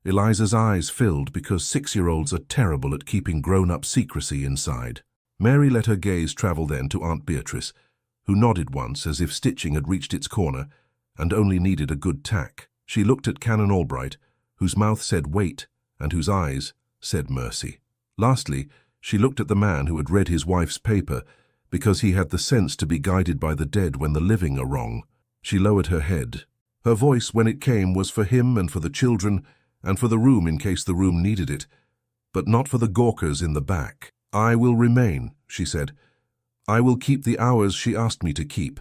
Eliza's eyes filled because 6-year-olds are terrible at keeping grown-up secrecy inside. Mary let her gaze travel then to Aunt Beatrice, who nodded once as if stitching had reached its corner and only needed a good tack. She looked at Canon Albright, whose mouth said wait and whose eyes said mercy. Lastly, she looked at the man who had read his wife's paper because he had the sense to be guided by the dead when the living are wrong. She lowered her head. Her voice, when it came, was for him and for the children and for the room in case the room needed it, but not for the gawkers in the back. "I will remain," she said. "I will keep the hours she asked me to keep.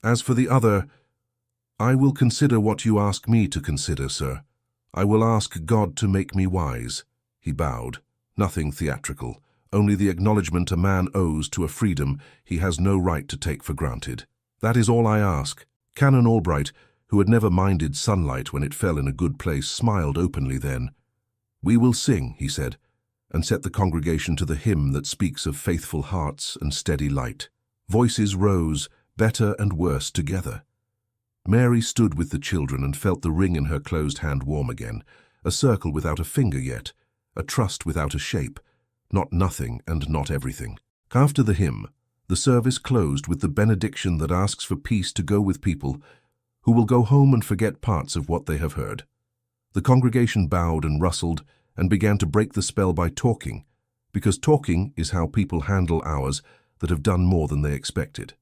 As for the other, I will consider what you ask me to consider, sir. I will ask God to make me wise." He bowed. Nothing theatrical, only the acknowledgement a man owes to a freedom he has no right to take for granted. "That is all I ask." Canon Albright, who had never minded sunlight when it fell in a good place, smiled openly then. "We will sing," he said, and set the congregation to the hymn that speaks of faithful hearts and steady light. Voices rose, better and worse together. Mary stood with the children and felt the ring in her closed hand warm again, a circle without a finger yet, a trust without a shape, not nothing and not everything. After the hymn, the service closed with the benediction that asks for peace to go with people who will go home and forget parts of what they have heard. The congregation bowed and rustled and began to break the spell by talking, because talking is how people handle hours that have done more than they expected.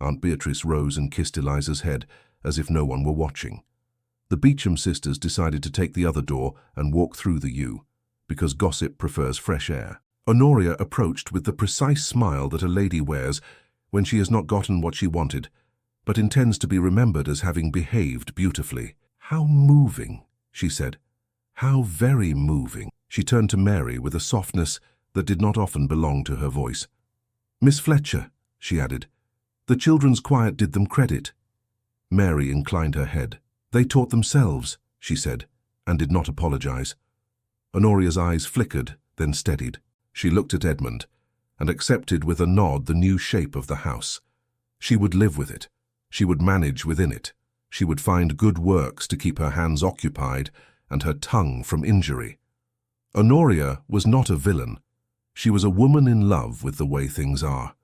Aunt Beatrice rose and kissed Eliza's head as if no one were watching. The Beecham sisters decided to take the other door and walk through the yew, because gossip prefers fresh air. Honoria approached with the precise smile that a lady wears when she has not gotten what she wanted, but intends to be remembered as having behaved beautifully. "How moving," she said. "How very moving." She turned to Mary with a softness that did not often belong to her voice. "Miss Fletcher," she added, "the children's quiet did them credit." Mary inclined her head. "They taught themselves," she said, and did not apologize. Honoria's eyes flickered, then steadied. She looked at Edmund, and accepted with a nod the new shape of the house. She would live with it. She would manage within it. She would find good works to keep her hands occupied and her tongue from injury. Honoria was not a villain. She was a woman in love with the way things are.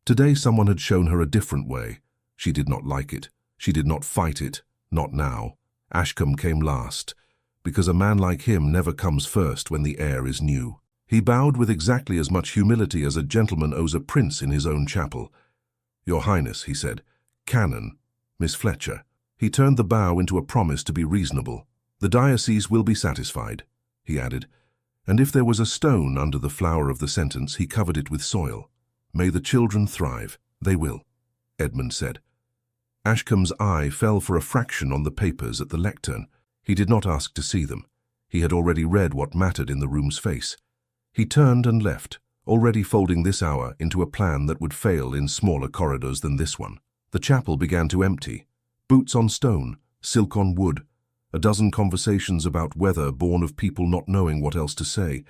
Today someone had shown her a different way. She did not like it. She did not fight it, not now. Ashcombe came last, because a man like him never comes first when the air is new. He bowed with exactly as much humility as a gentleman owes a prince in his own chapel. "Your Highness," he said. "Canon, Miss Fletcher." He turned the bow into a promise to be reasonable. "The diocese will be satisfied," he added, and if there was a stone under the flower of the sentence, he covered it with soil. "May the children thrive." "They will," Edmund said. Ashcombe's eye fell for a fraction on the papers at the lectern. He did not ask to see them. He had already read what mattered in the room's face. He turned and left, already folding this hour into a plan that would fail in smaller corridors than this one. The chapel began to empty. Boots on stone, silk on wood, a dozen conversations about weather born of people not knowing what else to say.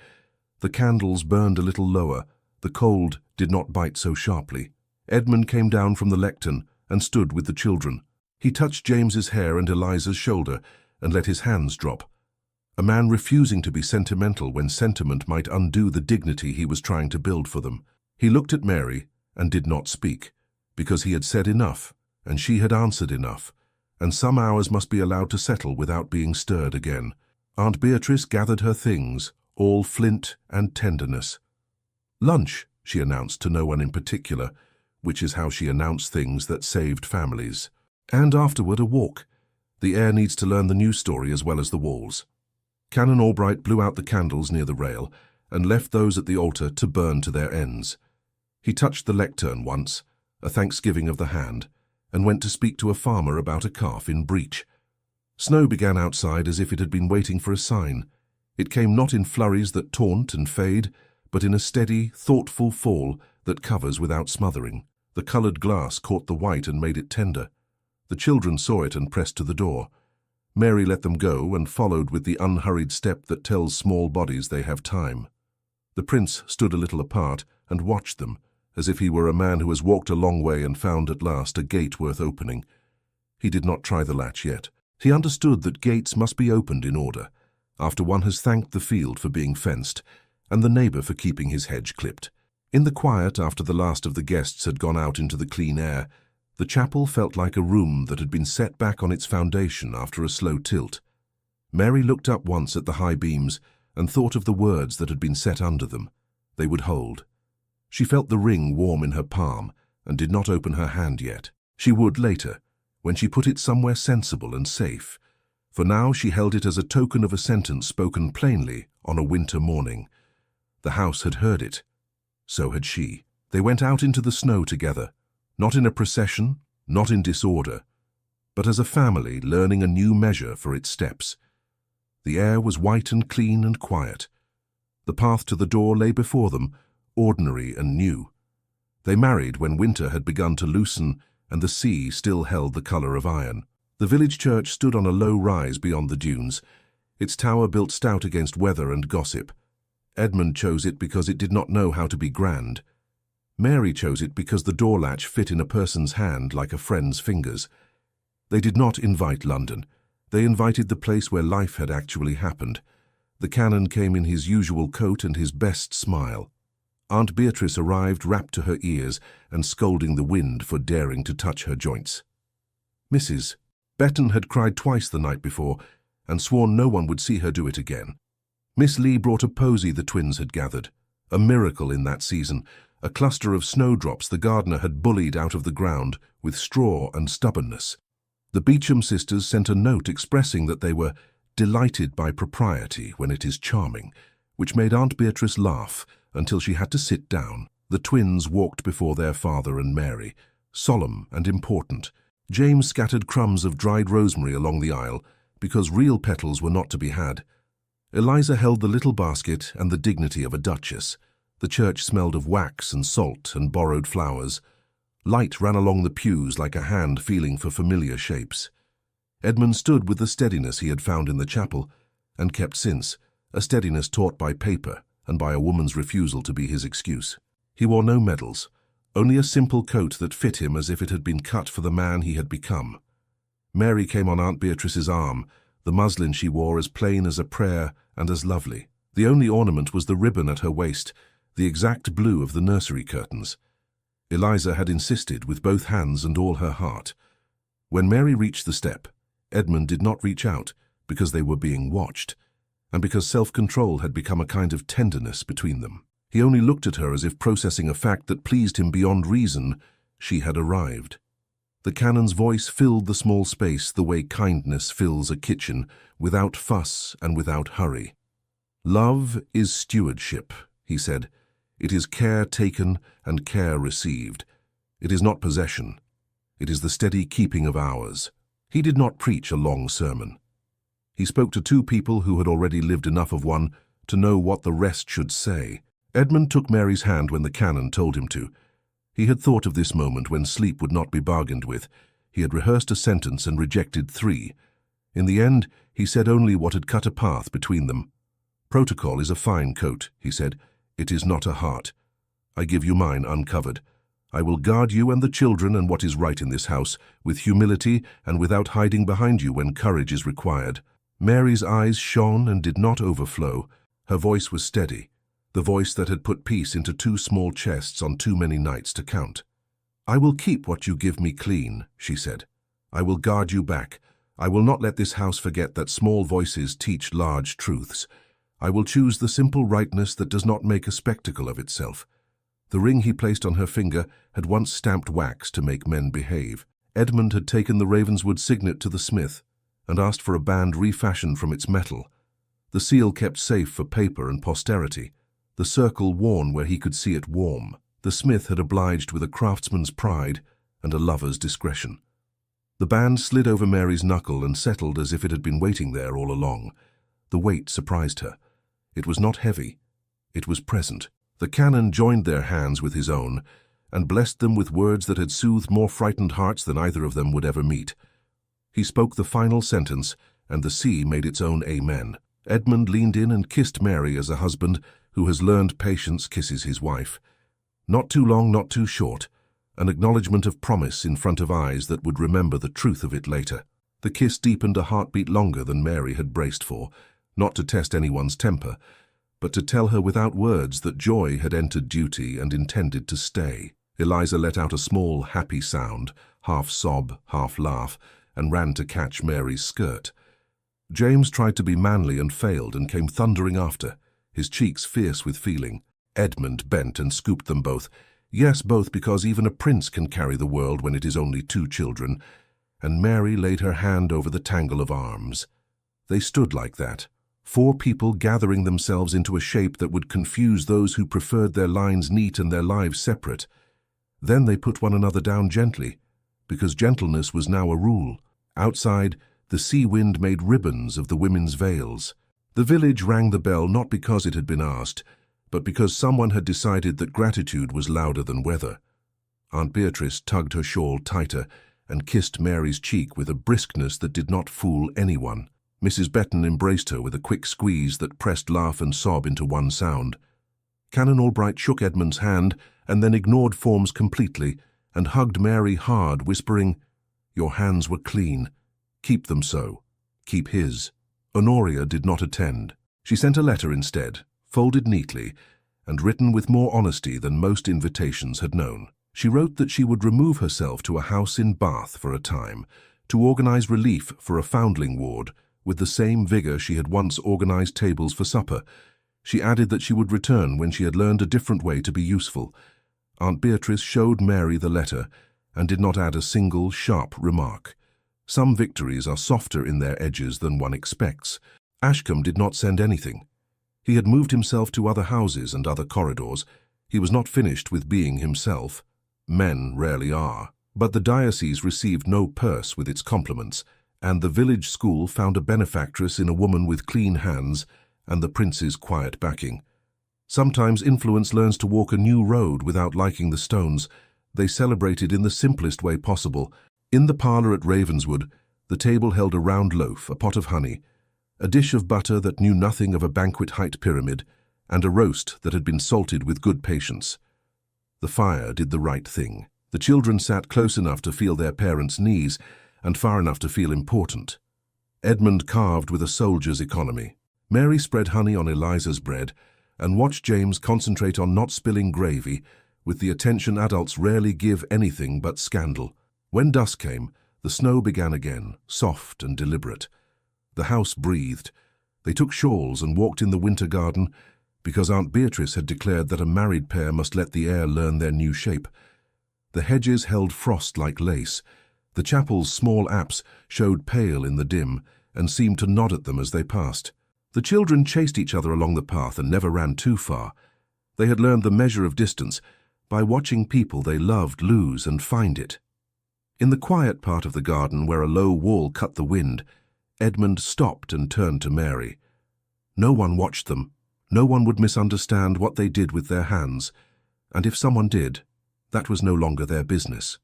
The candles burned a little lower. The cold did not bite so sharply. Edmund came down from the lectern and stood with the children. He touched James's hair and Eliza's shoulder and let his hands drop. A man refusing to be sentimental when sentiment might undo the dignity he was trying to build for them. He looked at Mary and did not speak, because he had said enough, and she had answered enough, and some hours must be allowed to settle without being stirred again. Aunt Beatrice gathered her things, all flint and tenderness. "Lunch," she announced to no one in particular, which is how she announced things that saved families. "And afterward a walk. The air needs to learn the news story as well as the walls." Canon Albright blew out the candles near the rail and left those at the altar to burn to their ends. He touched the lectern once, a thanksgiving of the hand, and went to speak to a farmer about a calf in breach. Snow began outside as if it had been waiting for a sign. It came not in flurries that taunt and fade, but in a steady, thoughtful fall that covers without smothering. The coloured glass caught the white and made it tender. The children saw it and pressed to the door. Mary let them go and followed with the unhurried step that tells small bodies they have time. The prince stood a little apart and watched them, as if he were a man who has walked a long way and found at last a gate worth opening. He did not try the latch yet. He understood that gates must be opened in order, after one has thanked the field for being fenced and the neighbour for keeping his hedge clipped. In the quiet, after the last of the guests had gone out into the clean air, the chapel felt like a room that had been set back on its foundation after a slow tilt. Mary looked up once at the high beams and thought of the words that had been set under them. They would hold. She felt the ring warm in her palm and did not open her hand yet. She would later, when she put it somewhere sensible and safe. For now she held it as a token of a sentence spoken plainly on a winter morning. The house had heard it. So had she. They went out into the snow together, not in a procession, not in disorder, but as a family learning a new measure for its steps. The air was white and clean and quiet. The path to the door lay before them, ordinary and new. They married when winter had begun to loosen and the sea still held the colour of iron. The village church stood on a low rise beyond the dunes, its tower built stout against weather and gossip. Edmund chose it because it did not know how to be grand. Mary chose it because the door latch fit in a person's hand like a friend's fingers. They did not invite London. They invited the place where life had actually happened. The canon came in his usual coat and his best smile. Aunt Beatrice arrived wrapped to her ears and scolding the wind for daring to touch her joints. Mrs. Betton had cried twice the night before and sworn no one would see her do it again. Miss Lee brought a posy the twins had gathered, a miracle in that season, a cluster of snowdrops the gardener had bullied out of the ground with straw and stubbornness. The Beecham sisters sent a note expressing that they were delighted by propriety when it is charming, which made Aunt Beatrice laugh until she had to sit down. The twins walked before their father and Mary, solemn and important. James scattered crumbs of dried rosemary along the aisle because real petals were not to be had. Eliza held the little basket and the dignity of a duchess. The church smelled of wax and salt and borrowed flowers. Light ran along the pews like a hand feeling for familiar shapes. Edmund stood with the steadiness he had found in the chapel, and kept since, a steadiness taught by paper and by a woman's refusal to be his excuse. He wore no medals, only a simple coat that fit him as if it had been cut for the man he had become. Mary came on Aunt Beatrice's arm, the muslin she wore as plain as a prayer and as lovely. The only ornament was the ribbon at her waist, the exact blue of the nursery curtains. Eliza had insisted with both hands and all her heart. When Mary reached the step, Edmund did not reach out because they were being watched, and because self-control had become a kind of tenderness between them. He only looked at her as if processing a fact that pleased him beyond reason. She had arrived. The canon's voice filled the small space the way kindness fills a kitchen, without fuss and without hurry. "Love is stewardship," he said. "It is care taken and care received. It is not possession. It is the steady keeping of ours." He did not preach a long sermon. He spoke to two people who had already lived enough of one to know what the rest should say. Edmund took Mary's hand when the canon told him to. He had thought of this moment when sleep would not be bargained with. He had rehearsed a sentence and rejected 3. In the end, he said only what had cut a path between them. "Protocol is a fine coat," he said. "It is not a heart. I give you mine uncovered. I will guard you and the children and what is right in this house, with humility and without hiding behind you when courage is required." Mary's eyes shone and did not overflow. Her voice was steady, the voice that had put peace into 2 small chests on too many nights to count. "I will keep what you give me clean," she said. "I will guard you back. I will not let this house forget that small voices teach large truths. I will choose the simple rightness that does not make a spectacle of itself." The ring he placed on her finger had once stamped wax to make men behave. Edmund had taken the Ravenswood signet to the smith and asked for a band refashioned from its metal, the seal kept safe for paper and posterity, the circle worn where he could see it warm. The smith had obliged with a craftsman's pride and a lover's discretion. The band slid over Mary's knuckle and settled as if it had been waiting there all along. The weight surprised her. It was not heavy. It was present. The canon joined their hands with his own and blessed them with words that had soothed more frightened hearts than either of them would ever meet. He spoke the final sentence, and the sea made its own amen. Edmund leaned in and kissed Mary as a husband who has learned patience kisses his wife. Not too long, not too short, an acknowledgement of promise in front of eyes that would remember the truth of it later. The kiss deepened a heartbeat longer than Mary had braced for. not to test anyone's temper, but to tell her without words that joy had entered duty and intended to stay. Eliza let out a small, happy sound, half sob, half laugh, and ran to catch Mary's skirt. James tried to be manly and failed and came thundering after, his cheeks fierce with feeling. Edmund bent and scooped them both. Yes, both, because even a prince can carry the world when it is only 2 children. And Mary laid her hand over the tangle of arms. They stood like that, 4 people gathering themselves into a shape that would confuse those who preferred their lines neat and their lives separate. Then they put one another down gently, because gentleness was now a rule. Outside, the sea wind made ribbons of the women's veils. The village rang the bell not because it had been asked, but because someone had decided that gratitude was louder than weather. Aunt Beatrice tugged her shawl tighter and kissed Mary's cheek with a briskness that did not fool anyone. Mrs. Betton embraced her with a quick squeeze that pressed laugh and sob into one sound. Canon Albright shook Edmund's hand and then ignored forms completely and hugged Mary hard, whispering, "Your hands were clean. Keep them so. Keep his." Honoria did not attend. She sent a letter instead, folded neatly, and written with more honesty than most invitations had known. She wrote that she would remove herself to a house in Bath for a time, to organize relief for a foundling ward, with the same vigor she had once organized tables for supper. She added that she would return when she had learned a different way to be useful. Aunt Beatrice showed Mary the letter and did not add a single sharp remark. Some victories are softer in their edges than one expects. Ashcombe did not send anything. He had moved himself to other houses and other corridors. He was not finished with being himself. Men rarely are. But the diocese received no purse with its compliments, and the village school found a benefactress in a woman with clean hands and the prince's quiet backing. Sometimes influence learns to walk a new road without liking the stones. They celebrated in the simplest way possible. In the parlour at Ravenswood, the table held a round loaf, a pot of honey, a dish of butter that knew nothing of a banquet-height pyramid, and a roast that had been salted with good patience. The fire did the right thing. The children sat close enough to feel their parents' knees and far enough to feel important. Edmund carved with a soldier's economy. Mary spread honey on Eliza's bread and watched James concentrate on not spilling gravy with the attention adults rarely give anything but scandal. When dusk came, the snow began again, soft and deliberate. The house breathed. They took shawls and walked in the winter garden because Aunt Beatrice had declared that a married pair must let the air learn their new shape. The hedges held frost like lace. The chapel's small apse showed pale in the dim and seemed to nod at them as they passed. The children chased each other along the path and never ran too far. They had learned the measure of distance by watching people they loved lose and find it. In the quiet part of the garden where a low wall cut the wind, Edmund stopped and turned to Mary. No one watched them. No one would misunderstand what they did with their hands, and if someone did, that was no longer their business.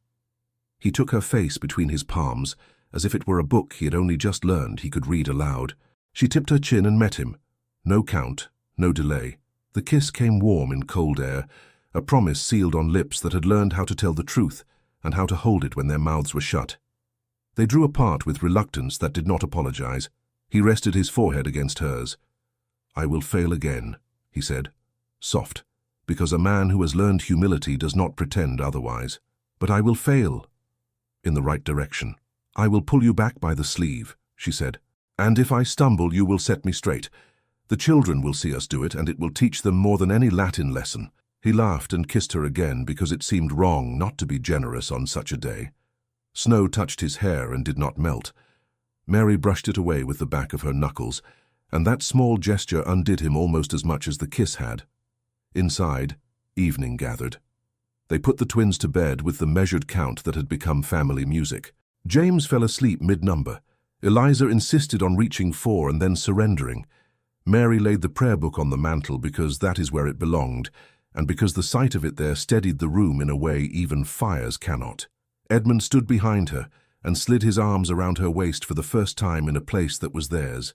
He took her face between his palms, as if it were a book he had only just learned he could read aloud. She tipped her chin and met him. No count, no delay. The kiss came warm in cold air, a promise sealed on lips that had learned how to tell the truth and how to hold it when their mouths were shut. They drew apart with reluctance that did not apologize. He rested his forehead against hers. "I will fail again," he said, soft, because a man who has learned humility does not pretend otherwise. "But I will fail in the right direction. I will pull you back by the sleeve," she said. "And if I stumble, you will set me straight. The children will see us do it, and it will teach them more than any Latin lesson." He laughed and kissed her again because it seemed wrong not to be generous on such a day. Snow touched his hair and did not melt. Mary brushed it away with the back of her knuckles, and that small gesture undid him almost as much as the kiss had. Inside, evening gathered. They put the twins to bed with the measured count that had become family music. James fell asleep mid-number. Eliza insisted on reaching 4 and then surrendering. Mary laid the prayer book on the mantel because that is where it belonged, and because the sight of it there steadied the room in a way even fires cannot. Edmund stood behind her and slid his arms around her waist for the first time in a place that was theirs.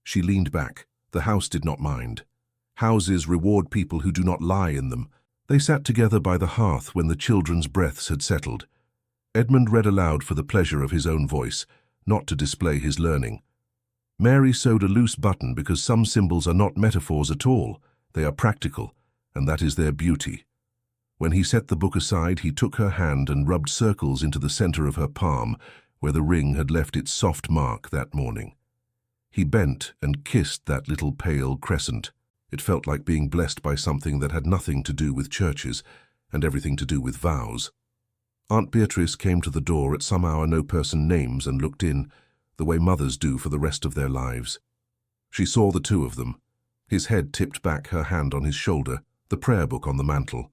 She leaned back. The house did not mind. Houses reward people who do not lie in them. They sat together by the hearth when the children's breaths had settled. Edmund read aloud for the pleasure of his own voice, not to display his learning. Mary sewed a loose button because some symbols are not metaphors at all. They are practical, and that is their beauty. When he set the book aside, he took her hand and rubbed circles into the center of her palm, where the ring had left its soft mark that morning. He bent and kissed that little pale crescent. It felt like being blessed by something that had nothing to do with churches and everything to do with vows. Aunt Beatrice came to the door at some hour no person names and looked in, the way mothers do for the rest of their lives. She saw the two of them, his head tipped back, her hand on his shoulder, the prayer book on the mantel,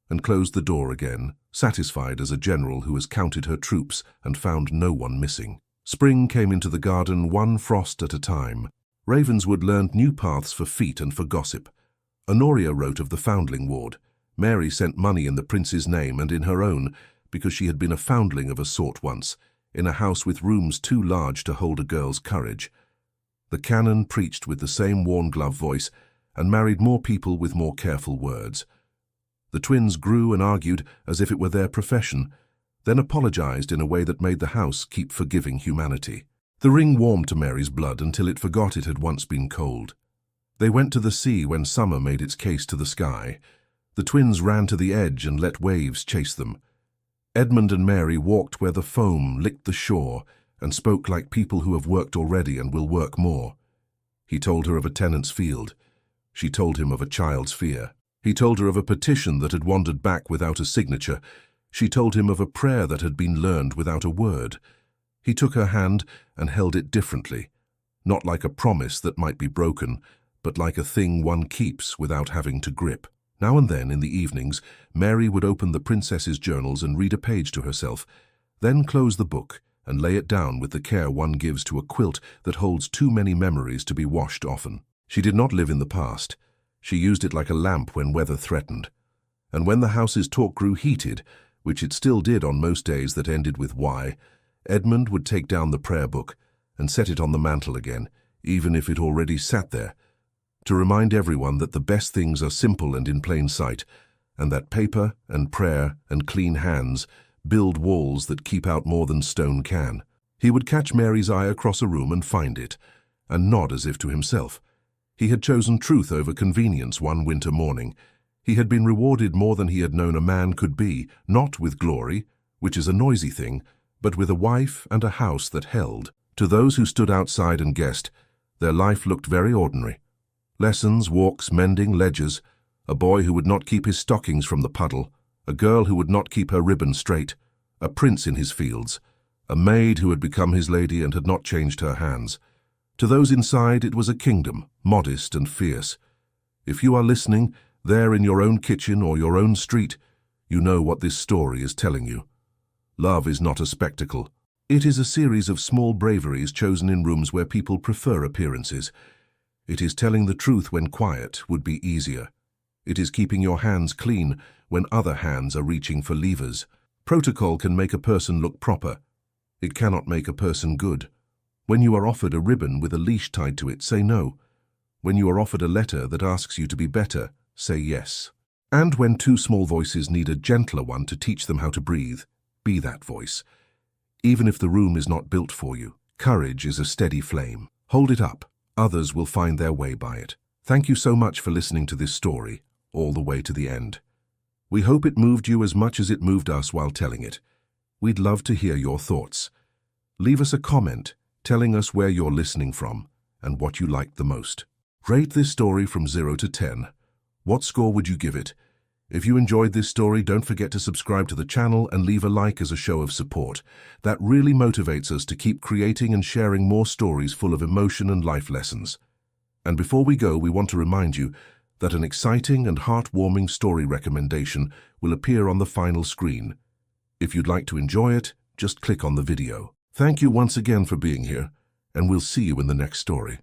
and closed the door again, satisfied as a general who has counted her troops and found no one missing. Spring came into the garden one frost at a time. Ravenswood learned new paths for feet and for gossip. Honoria wrote of the foundling ward. Mary sent money in the prince's name and in her own, because she had been a foundling of a sort once, in a house with rooms too large to hold a girl's courage. The canon preached with the same worn-glove voice and married more people with more careful words. The twins grew and argued as if it were their profession, then apologized in a way that made the house keep forgiving humanity. The ring warmed to Mary's blood until it forgot it had once been cold. They went to the sea when summer made its case to the sky. The twins ran to the edge and let waves chase them. Edmund and Mary walked where the foam licked the shore and spoke like people who have worked already and will work more. He told her of a tenant's field. She told him of a child's fear. He told her of a petition that had wandered back without a signature. She told him of a prayer that had been learned without a word. He took her hand and held it differently, not like a promise that might be broken, but like a thing one keeps without having to grip. Now and then, in the evenings, Mary would open the princess's journals and read a page to herself, then close the book and lay it down with the care one gives to a quilt that holds too many memories to be washed often. She did not live in the past. She used it like a lamp when weather threatened. And when the house's talk grew heated, which it still did on most days that ended with Y, Edmund would take down the prayer book and set it on the mantel again, even if it already sat there, to remind everyone that the best things are simple and in plain sight, and that paper and prayer and clean hands build walls that keep out more than stone can. He would catch Mary's eye across a room and find it, and nod as if to himself. He had chosen truth over convenience one winter morning. He had been rewarded more than he had known a man could be, not with glory, which is a noisy thing, but with a wife and a house that held. To those who stood outside and guessed, their life looked very ordinary. Lessons, walks, mending, ledgers, a boy who would not keep his stockings from the puddle, a girl who would not keep her ribbon straight, a prince in his fields, a maid who had become his lady and had not changed her hands. To those inside it was a kingdom, modest and fierce. If you are listening, there in your own kitchen or your own street, you know what this story is telling you. Love is not a spectacle. It is a series of small braveries chosen in rooms where people prefer appearances. It is telling the truth when quiet would be easier. It is keeping your hands clean when other hands are reaching for levers. Protocol can make a person look proper. It cannot make a person good. When you are offered a ribbon with a leash tied to it, say no. When you are offered a letter that asks you to be better, say yes. And when two small voices need a gentler one to teach them how to breathe, be that voice. Even if the room is not built for you, courage is a steady flame. Hold it up. Others will find their way by it. Thank you so much for listening to this story, all the way to the end. We hope it moved you as much as it moved us while telling it. We'd love to hear your thoughts. Leave us a comment telling us where you're listening from and what you liked the most. Rate this story from 0 to 10. What score would you give it? If you enjoyed this story, don't forget to subscribe to the channel and leave a like as a show of support. That really motivates us to keep creating and sharing more stories full of emotion and life lessons. And before we go, we want to remind you that an exciting and heartwarming story recommendation will appear on the final screen. If you'd like to enjoy it, just click on the video. Thank you once again for being here, and we'll see you in the next story.